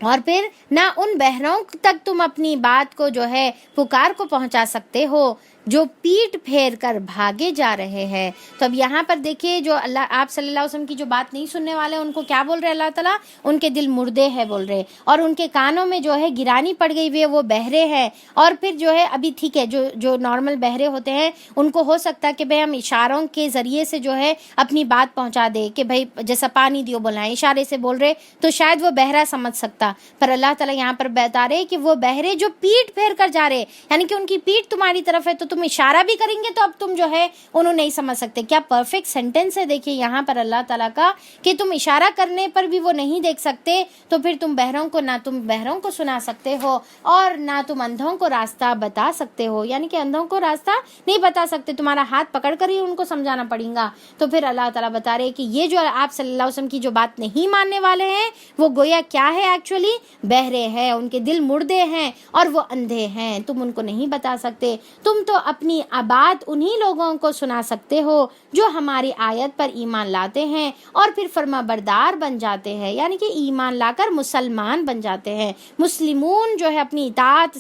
اور پھر نہ ان بہروں تک تم اپنی بات کو جو ہے پکار کو پہنچا سکتے ہو جو پیٹ پھیر کر بھاگے جا رہے ہیں۔ تو اب یہاں پر دیکھیے جو اللہ آپ صلی اللہ علیہ وسلم کی جو بات نہیں سننے والے ان کو کیا بول رہے اللہ تعالیٰ؟ ان کے دل مردے ہیں بول رہے، اور ان کے کانوں میں جو ہے گرانی پڑ گئی ہوئی ہے، وہ بہرے ہیں، اور پھر جو ہے ابھی ٹھیک ہے جو نارمل بہرے ہوتے ہیں ان کو ہو سکتا ہے کہ بھئی ہم اشاروں کے ذریعے سے جو ہے اپنی بات پہنچا دے، کہ بھئی جیسا پانی دیو بولنا ہے، اشارے سے بول رہے تو شاید وہ بہرا سمجھ سکتا، پر اللہ تعالیٰ یہاں پر بتا رہے کہ وہ بہرے جو پیٹ پھیر کر جا رہے، یعنی کہ ان کی پیٹ تمہاری طرف ہے تو تم اشارہ بھی کریں گے تو اب تم جو ہے انہوں نہیں سمجھ سکتے۔ کیا پرفیکٹ سینٹینس ہے دیکھیے یہاں پر اللہ تعالیٰ کا، کہ تم اشارہ کرنے پر بھی وہ نہیں دیکھ سکتے، تو پھر تم بہروں کو سنا سکتے ہو اور نہ تم اندھوں کو راستہ بتا سکتے ہو، یعنی کہ اندھوں کو راستہ نہیں بتا سکتے، تمہارا ہاتھ پکڑ کر ہی ان کو سمجھانا پڑے گا۔ تو پھر اللہ تعالیٰ بتا رہے کہ یہ جو آپ صلی اللہ علیہ وسلم کی جو بات نہیں ماننے والے ہیں وہ گویا کیا ہے، ایکچولی بہرے ہیں، ان کے دل مردے ہیں اور وہ اندھے ہیں، تم ان کو نہیں بتا سکتے، تم تو اپنی بات انہی لوگوں کو سنا سکتے ہو جو ہماری آیت پر ایمان لاتے ہیں اور پھر فرما بردار بن جاتے ہیں، یعنی کہ ایمان لا کر مسلمان بن جاتے ہیں، مسلمون جو ہے اپنی اطاعت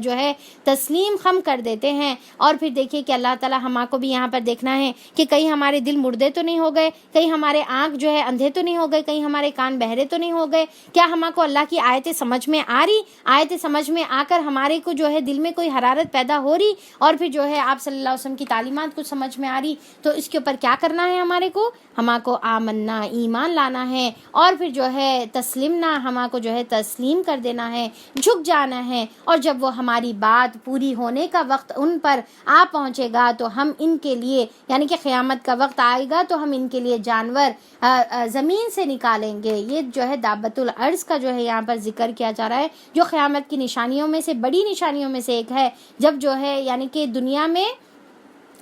جو ہے تسلیم خم کر دیتے ہیں۔ اور پھر دیکھیے کہ اللہ تعالیٰ ہما کو بھی یہاں پر دیکھنا ہے کہ کہیں ہمارے دل مردے تو نہیں ہو گئے، کہیں ہمارے آنکھ جو ہے اندھے تو نہیں ہو گئے، کہیں ہمارے کان بہرے تو نہیں ہو گئے، کیا ہما کو اللہ کی آیتیں سمجھ میں آ رہی، آیتیں سمجھ میں آ کر ہمارے کو جو ہے دل میں کوئی حرارت پیدا ہو رہی، اور پھر جو ہے آپ صلی اللہ علیہ وسلم کی تعلیمات کو سمجھ میں آ رہی، تو اس کے اوپر کیا کرنا ہے ہمارے کو، ہما کو آمنا ایمان لانا ہے، اور پھر جو ہے تسلیمنا ہما کو جو ہے تسلیم کر دینا ہے، جھک جانا ہے، اور جب وہ ہماری بات پوری ہونے کا وقت ان پر آ پہنچے گا تو ہم ان کے لیے، یعنی کہ قیامت کا وقت آئے گا تو ہم ان کے لیے جانور زمین سے نکالیں گے۔ یہ جو ہے دابت الارض کا جو ہے یہاں پر ذکر کیا جا رہا ہے، جو قیامت کی نشانیوں میں سے بڑی نشانیوں میں سے ایک ہے، جب جو ہے یعنی کہ دنیا میں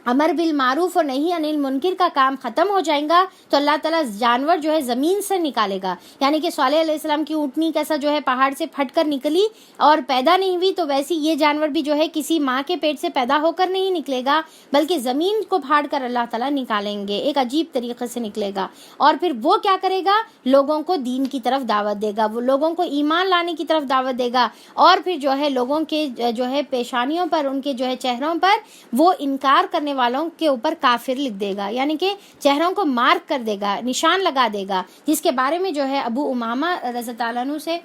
امر بالمعروف اور نہی عن المنکر کا کام ختم ہو جائے گا تو اللہ تعالیٰ جانور جو ہے زمین سے نکالے گا، یعنی کہ صالح علیہ السلام کی اونٹنی کیسا جو ہے پہاڑ سے پھٹ کر نکلی اور پیدا نہیں ہوئی، تو ویسے یہ جانور بھی جو ہے کسی ماں کے پیٹ سے پیدا ہو کر نہیں نکلے گا، بلکہ زمین کو پھاڑ کر اللہ تعالیٰ نکالیں گے، ایک عجیب طریقے سے نکلے گا، اور پھر وہ کیا کرے گا، لوگوں کو دین کی طرف دعوت دے گا، وہ لوگوں کو ایمان لانے کی طرف دعوت دے گا، اور پھر جو ہے لوگوں کے جو ہے پیشانیوں پر، ان کے جو ہے چہروں پر وہ انکار کرنے والوں کے اوپر کافر لکھ دے گا، یعنی کہ چہروں کو مارک کر دے گا، نشان لگا دے گا، جس کے بارے میں جو ہے ابو امامہ رضی اللہ عنہ سے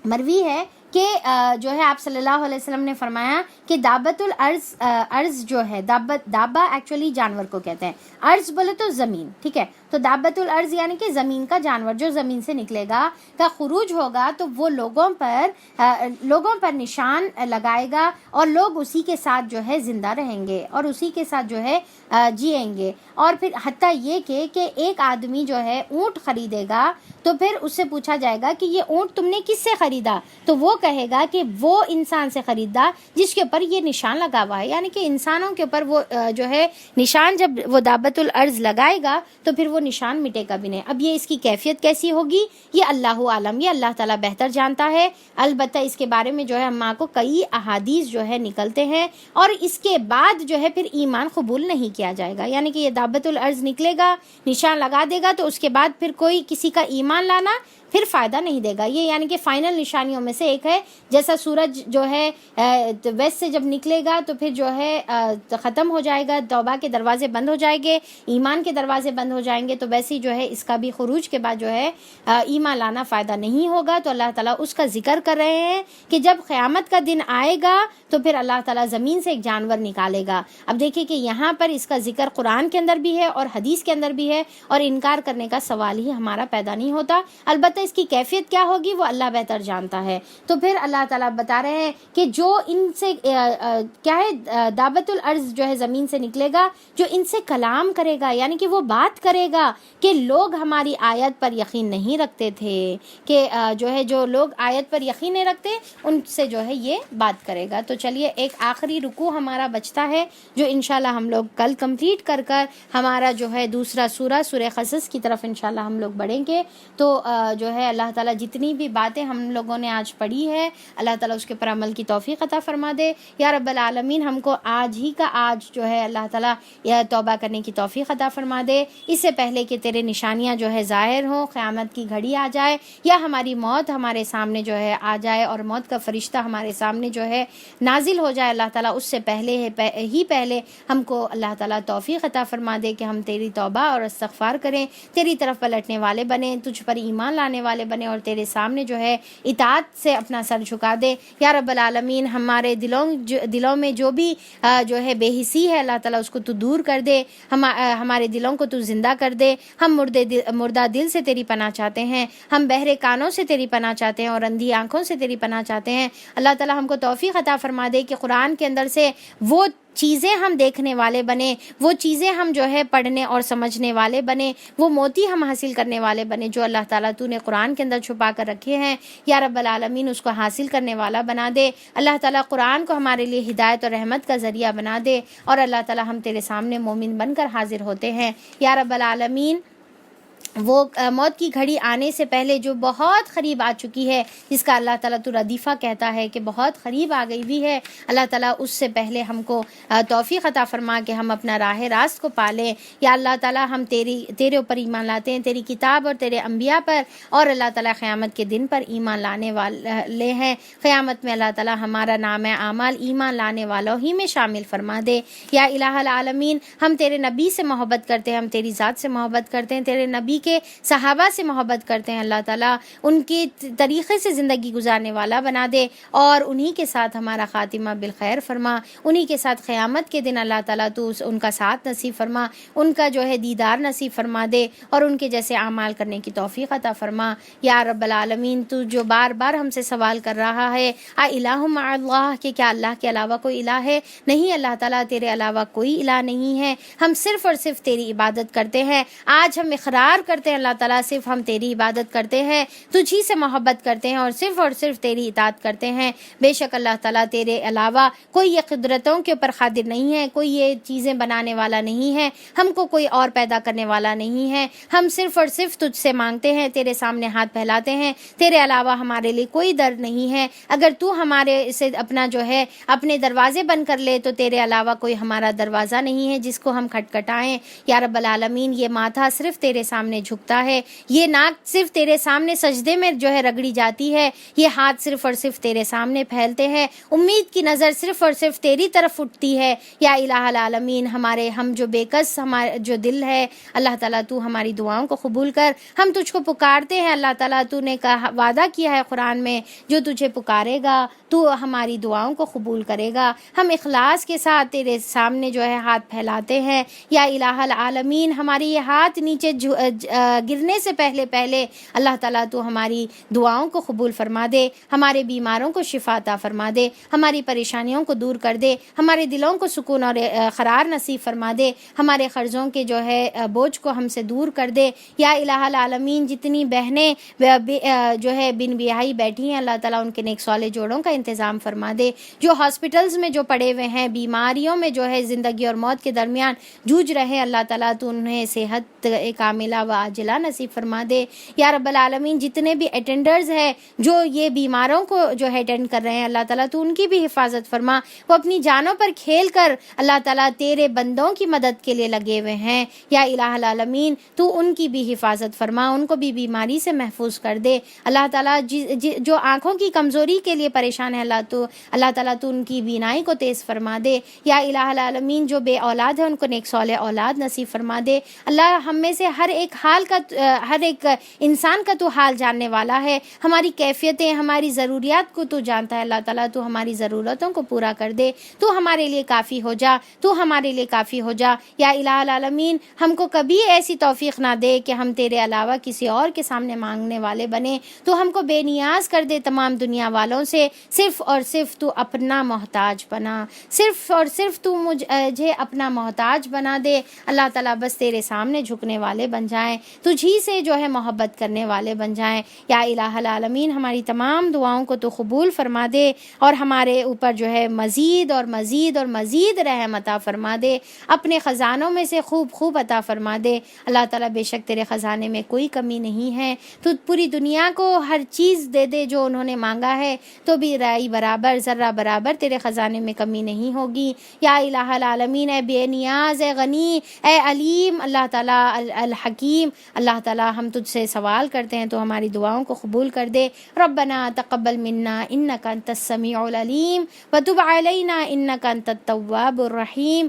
مروی ہے کہ جو ہے آپ صلی اللہ علیہ وسلم نے فرمایا کہ دابت الارض جو ہے، دابا ایکچولی جانور کو کہتے ہیں، ارض بولے تو زمین، ٹھیک ہے، تو دابت الارض یعنی کہ زمین کا جانور جو زمین سے نکلے گا کا خروج ہوگا تو وہ لوگوں پر نشان لگائے گا، اور لوگ اسی کے ساتھ جو ہے زندہ رہیں گے اور اسی کے ساتھ جو ہے جئیں گے، اور پھر حتیٰ یہ کہ ایک آدمی جو ہے اونٹ خریدے گا تو پھر اس سے پوچھا جائے گا کہ یہ اونٹ تم نے کس سے خریدا، تو وہ کہے گا کہ وہ انسان سے خریدا جس کے اوپر یہ نشان لگا ہوا ہے، یعنی کہ انسانوں کے اوپر وہ جو ہے نشان جب وہ دابت الارض لگائے گا تو پھر وہ نشان مٹے گا بھی نہیں۔ اب یہ اس کی کیفیت کیسی ہوگی یہ اللہ عالم، یہ اللہ تعالیٰ بہتر جانتا ہے۔ البتہ اس کے بارے میں جو ہے ہمارے کو کئی احادیث جو ہے نکلتے ہیں، اور اس کے بعد جو ہے پھر ایمان قبول نہیں کیا جائے گا، یعنی کہ یہ دابت الارض نکلے گا، نشان لگا دے گا، تو اس کے بعد پھر کوئی کسی کا ایمان لانا پھر فائدہ نہیں دے گا۔ یہ یعنی کہ فائنل نشانیوں میں سے ایک ہے، جیسا سورج جو ہے ویسٹ سے جب نکلے گا تو پھر جو ہے ختم ہو جائے گا، توبہ کے دروازے بند ہو جائیں گے، ایمان کے دروازے بند ہو جائیں گے، تو ویسے جو ہے اس کا بھی خروج کے بعد جو ہے ایمان لانا فائدہ نہیں ہوگا۔ تو اللہ تعالیٰ اس کا ذکر کر رہے ہیں کہ جب قیامت کا دن آئے گا تو پھر اللہ تعالیٰ زمین سے ایک جانور نکالے گا۔ اب دیکھیں کہ یہاں پر اس کا ذکر قرآن کے اندر بھی ہے اور حدیث کے اندر بھی ہے، اور انکار کرنے کا سوال ہی ہمارا پیدا نہیں ہوتا۔ البتہ اس کی کیفیت کیا ہوگی وہ اللہ بہتر جانتا ہے۔ تو پھر اللہ تعالیٰ بتا رہے ہیں کہ جو ان سے کیا ہے دابت الارض جو ہے زمین سے نکلے گا، جو ان سے کلام کرے گا، یعنی کہ وہ بات کرے گا کہ لوگ ہماری آیت پر یقین نہیں رکھتے تھے، کہ جو لوگ آیت پر یقین نہیں رکھتے ان سے جو ہے یہ بات کرے گا۔ تو چلیے ایک آخری رکوع ہمارا بچتا ہے جو انشاءاللہ ہم لوگ کل کمپلیٹ کر ہمارا جو ہے دوسرا سورہ قصص کی طرف انشاءاللہ ہم لوگ بڑھیں گے۔ تو جو ہے اللہ تعالیٰ جتنی بھی باتیں ہم لوگوں نے آج پڑھی ہے اللہ تعالیٰ اس کے پر عمل کی توفیق عطا فرما دے یا رب العالمین۔ ہم کو آج ہی کا آج جو ہے اللہ تعالیٰ توبہ کرنے کی توفیق عطا فرما دے، اس سے پہلے کہ تیرے نشانیاں جو ہے ظاہر ہوں، قیامت کی گھڑی آ جائے یا ہماری موت ہمارے سامنے جو ہے آ جائے اور موت کا فرشتہ ہمارے سامنے جو ہے نازل ہو جائے اللہ تعالیٰ، اس سے پہلے ہم کو اللہ تعالیٰ توفیق عطا فرما دے کہ ہم تیری توبہ اور استغفار کریں، تیری طرف پلٹنے والے بنیں، تجھ پر ایمان لانے والے بنیں، اور تیرے سامنے جو ہے اطاعت سے اپنا سر جھکا دے یا رب العالمین۔ ہمارے دلوں میں جو بھی جو ہے بے حسی ہے اللہ تعالیٰ اس کو تو دور کر دے، ہمارے دلوں کو تو زندہ کر دے۔ ہم مردہ دل سے تیری پناہ چاہتے ہیں، ہم بہرے کانوں سے تیری پناہ چاہتے ہیں اور اندھی آنکھوں سے تیری پناہ چاہتے ہیں۔ اللہ تعالیٰ ہم کو توفیق عطا فرما دے کہ قرآن کے اندر سے وہ چیزیں ہم دیکھنے والے بنے، وہ چیزیں ہم جو ہے پڑھنے اور سمجھنے والے بنے، وہ موتی ہم حاصل کرنے والے بنے جو اللہ تعالیٰ تو نے قرآن کے اندر چھپا کر رکھے ہیں یا رب العالمین، اس کو حاصل کرنے والا بنا دے۔ اللہ تعالیٰ قرآن کو ہمارے لیے ہدایت اور رحمت کا ذریعہ بنا دے، اور اللہ تعالیٰ ہم تیرے سامنے مومن بن کر حاضر ہوتے ہیں یا رب العالمین۔ وہ موت کی گھڑی آنے سے پہلے جو بہت قریب آ چکی ہے، جس کا اللہ تعالیٰ تو ردیفہ کہتا ہے کہ بہت قریب آ گئی بھی ہے، اللہ تعالیٰ اس سے پہلے ہم کو توفیق عطا فرما کہ ہم اپنا راہ راست کو پالیں یا اللہ تعالیٰ ہم تیرے اوپر ایمان لاتے ہیں، تیری کتاب اور تیرے انبیاء پر، اور اللہ تعالیٰ قیامت کے دن پر ایمان لانے والے ہیں۔ قیامت میں اللہ تعالیٰ ہمارا نام اعمال ایمان لانے والوں ہی میں شامل فرما دے یا الہ العالمین۔ ہم تیرے نبی سے محبت کرتے ہیں، ہم تیری ذات سے محبت کرتے ہیں، تیرے نبی کے صحابہ سے محبت کرتے ہیں، اللہ تعالیٰ ان کے طریقے سے زندگی گزارنے والا بنا دے، اور انہی کے ساتھ ہمارا خاتمہ بالخیر فرما، انہی کے ساتھ قیامت کے دن اللہ تعالیٰ تو ان کا ساتھ نصیب فرما، ان کا جو ہے دیدار نصیب فرما دے، اور ان کے جیسے اعمال کرنے کی توفیق عطا فرما یا رب العالمین۔ تو جو بار بار ہم سے سوال کر رہا ہے الہ مع اللہ، کہ کیا اللہ کے علاوہ کوئی الہ ہے؟ نہیں اللہ تعالیٰ، تیرے علاوہ کوئی الہ نہیں ہے، ہم صرف اور صرف تیری عبادت کرتے ہیں۔ آج ہم اقرار کرتے ہیں اللہ تعالیٰ صرف ہم تیری عبادت کرتے ہیں، تجھی سے محبت کرتے ہیں اور صرف تیری اطاعت کرتے ہیں۔ بے شک اللہ تعالیٰ تیرے علاوہ کوئی یہ قدرتوں کے اوپر قادر نہیں ہے، کوئی یہ چیزیں بنانے والا نہیں ہے، ہم کو کوئی اور پیدا کرنے والا نہیں ہے، ہم صرف اور صرف تجھ سے مانگتے ہیں، تیرے سامنے ہاتھ پھیلاتے ہیں، تیرے علاوہ ہمارے لیے کوئی در نہیں ہے۔ اگر تو ہمارے سے اپنا جو ہے اپنے دروازے بند کر لے تو تیرے علاوہ کوئی ہمارا دروازہ نہیں ہے جس کو ہم کھٹکھٹائیں یا رب العالمین۔ یہ ماتھا صرف تیرے سامنے جھکتا ہے، یہ ناک صرف تیرے سامنے سجدے میں جو ہے رگڑی جاتی ہے، یہ ہاتھ صرف اور صرف تیرے سامنے پھیلتے ہیں، امید کی نظر صرف اور صرف تیری طرف اٹھتی ہے یا الہ العالمین۔ ہم جو بے کس ہمارے جو دل ہے اللہ تعالیٰ تو ہماری دعاؤں کو قبول کر، ہم تجھ کو پکارتے ہیں اللہ تعالیٰ، تو نے وعدہ کیا ہے قرآن میں جو تجھے پکارے گا تو ہماری دعاؤں کو قبول کرے گا۔ ہم اخلاص کے ساتھ تیرے سامنے جو ہے ہاتھ پھیلاتے ہیں یا الہ العالمین۔ ہماری یہ ہاتھ نیچے گرنے سے پہلے اللہ تعالیٰ تو ہماری دعاؤں کو قبول فرما دے، ہمارے بیماروں کو شفا عطا فرما دے، ہماری پریشانیوں کو دور کر دے، ہمارے دلوں کو سکون اور قرار نصیب فرما دے، ہمارے قرضوں کے جو ہے بوجھ کو ہم سے دور کر دے۔ یا الہ العالمین جتنی بہنیں جو ہے بن بیاہی بیٹھی ہیں، اللہ تعالیٰ ان کے نیک صالح جوڑوں کا انتظام فرما دے۔ جو ہاسپٹلز میں جو پڑے ہوئے ہیں، بیماریوں میں جو ہے زندگی اور موت کے درمیان جوجھ رہے، اللہ تعالیٰ تو انہیں صحت کاملہ و عاجلہ نصیب فرما دے۔ یا رب العالمین جتنے بھی اٹینڈرز ہیں جو یہ بیماروں کو جو ہے اٹینڈ کر رہے ہیں، اللہ تعالیٰ تو ان کی بھی حفاظت فرما۔ وہ اپنی جانوں پر کھیل کر اللہ تعالیٰ تیرے بندوں کی مدد کے لیے لگے ہوئے ہیں، یا الہ العالمین تو ان کی بھی حفاظت فرما، ان کو بھی بیماری سے محفوظ کر دے۔ اللہ تعالیٰ جو آنکھوں کی کمزوری کے لیے پریشان ہے، اللہ تعالیٰ تو ان کی بینائی کو تیز فرما دے۔ یا الہ العالمین جو بے اولاد ہے ان کو نیک صالح اولاد نصیب فرما دے۔ اللہ ہم میں سے ہر ایک انسان کا تو حال جاننے والا ہے، ہماری کیفیتیں، ہماری ضروریات کو تو جانتا ہے۔ اللہ تعالیٰ تو ہماری ضرورتوں کو پورا کر دے، تو ہمارے لیے کافی ہو جا، تو ہمارے لیے کافی ہو جا۔ یا الہ العالمین ہم کو کبھی ایسی توفیق نہ دے کہ ہم تیرے علاوہ کسی اور کے سامنے مانگنے والے بنے، تو ہم کو بے نیاز کر دے تمام دنیا والوں سے، صرف اور صرف تو اپنا محتاج بنا، صرف اور صرف تو مجھے اپنا محتاج بنا دے۔ اللہ تعالیٰ بس تیرے سامنے جھکنے والے بن جائیں، تجھی سے جو ہے محبت کرنے والے بن جائیں۔ یا الہ العالمین ہماری تمام دعاؤں کو تو قبول فرما دے، اور ہمارے اوپر جو ہے مزید اور مزید اور مزید رحم عطا فرما دے، اپنے خزانوں میں سے خوب عطا فرما دے۔ اللہ تعالیٰ بے شک تیرے خزانے میں کوئی کمی نہیں ہے، تو پوری دنیا کو ہر چیز دے دے جو انہوں نے مانگا ہے، تو بھی رائی برابر ذرہ برابر تیرے خزانے میں کمی نہیں ہوگی۔ یا الہ العالمین اے بے نیاز، اے غنی، اے علیم، اللہ تعالیٰ الحکیم، اللہ تعالیٰ ہم تجھ سے سوال کرتے ہیں تو ہماری دعاؤں کو قبول کر دے۔ ربنا تقبل منا انک انت السمیع العلیم وتب علینا انک انت التواب الرحیم۔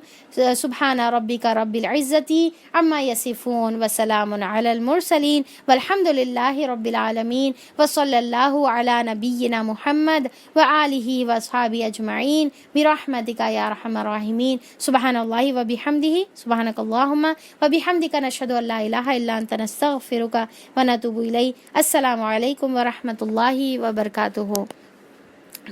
سبحان ربک رب العزت عما یصفون وسلام علی المرسلین والحمد للہ رب العالمین وصلی اللہ علی نبینا محمد وآلہ واصحابہ اجمعین برحمتک یا ارحم الراحمین۔ سبحان اللہ وبحمدہ، سبحانک اللہم وبحمدک، نشہد ان لا الہ الا انت نستغفرک ونتوب الیک۔ السلام علیکم ورحمۃ اللہ وبرکاتہ۔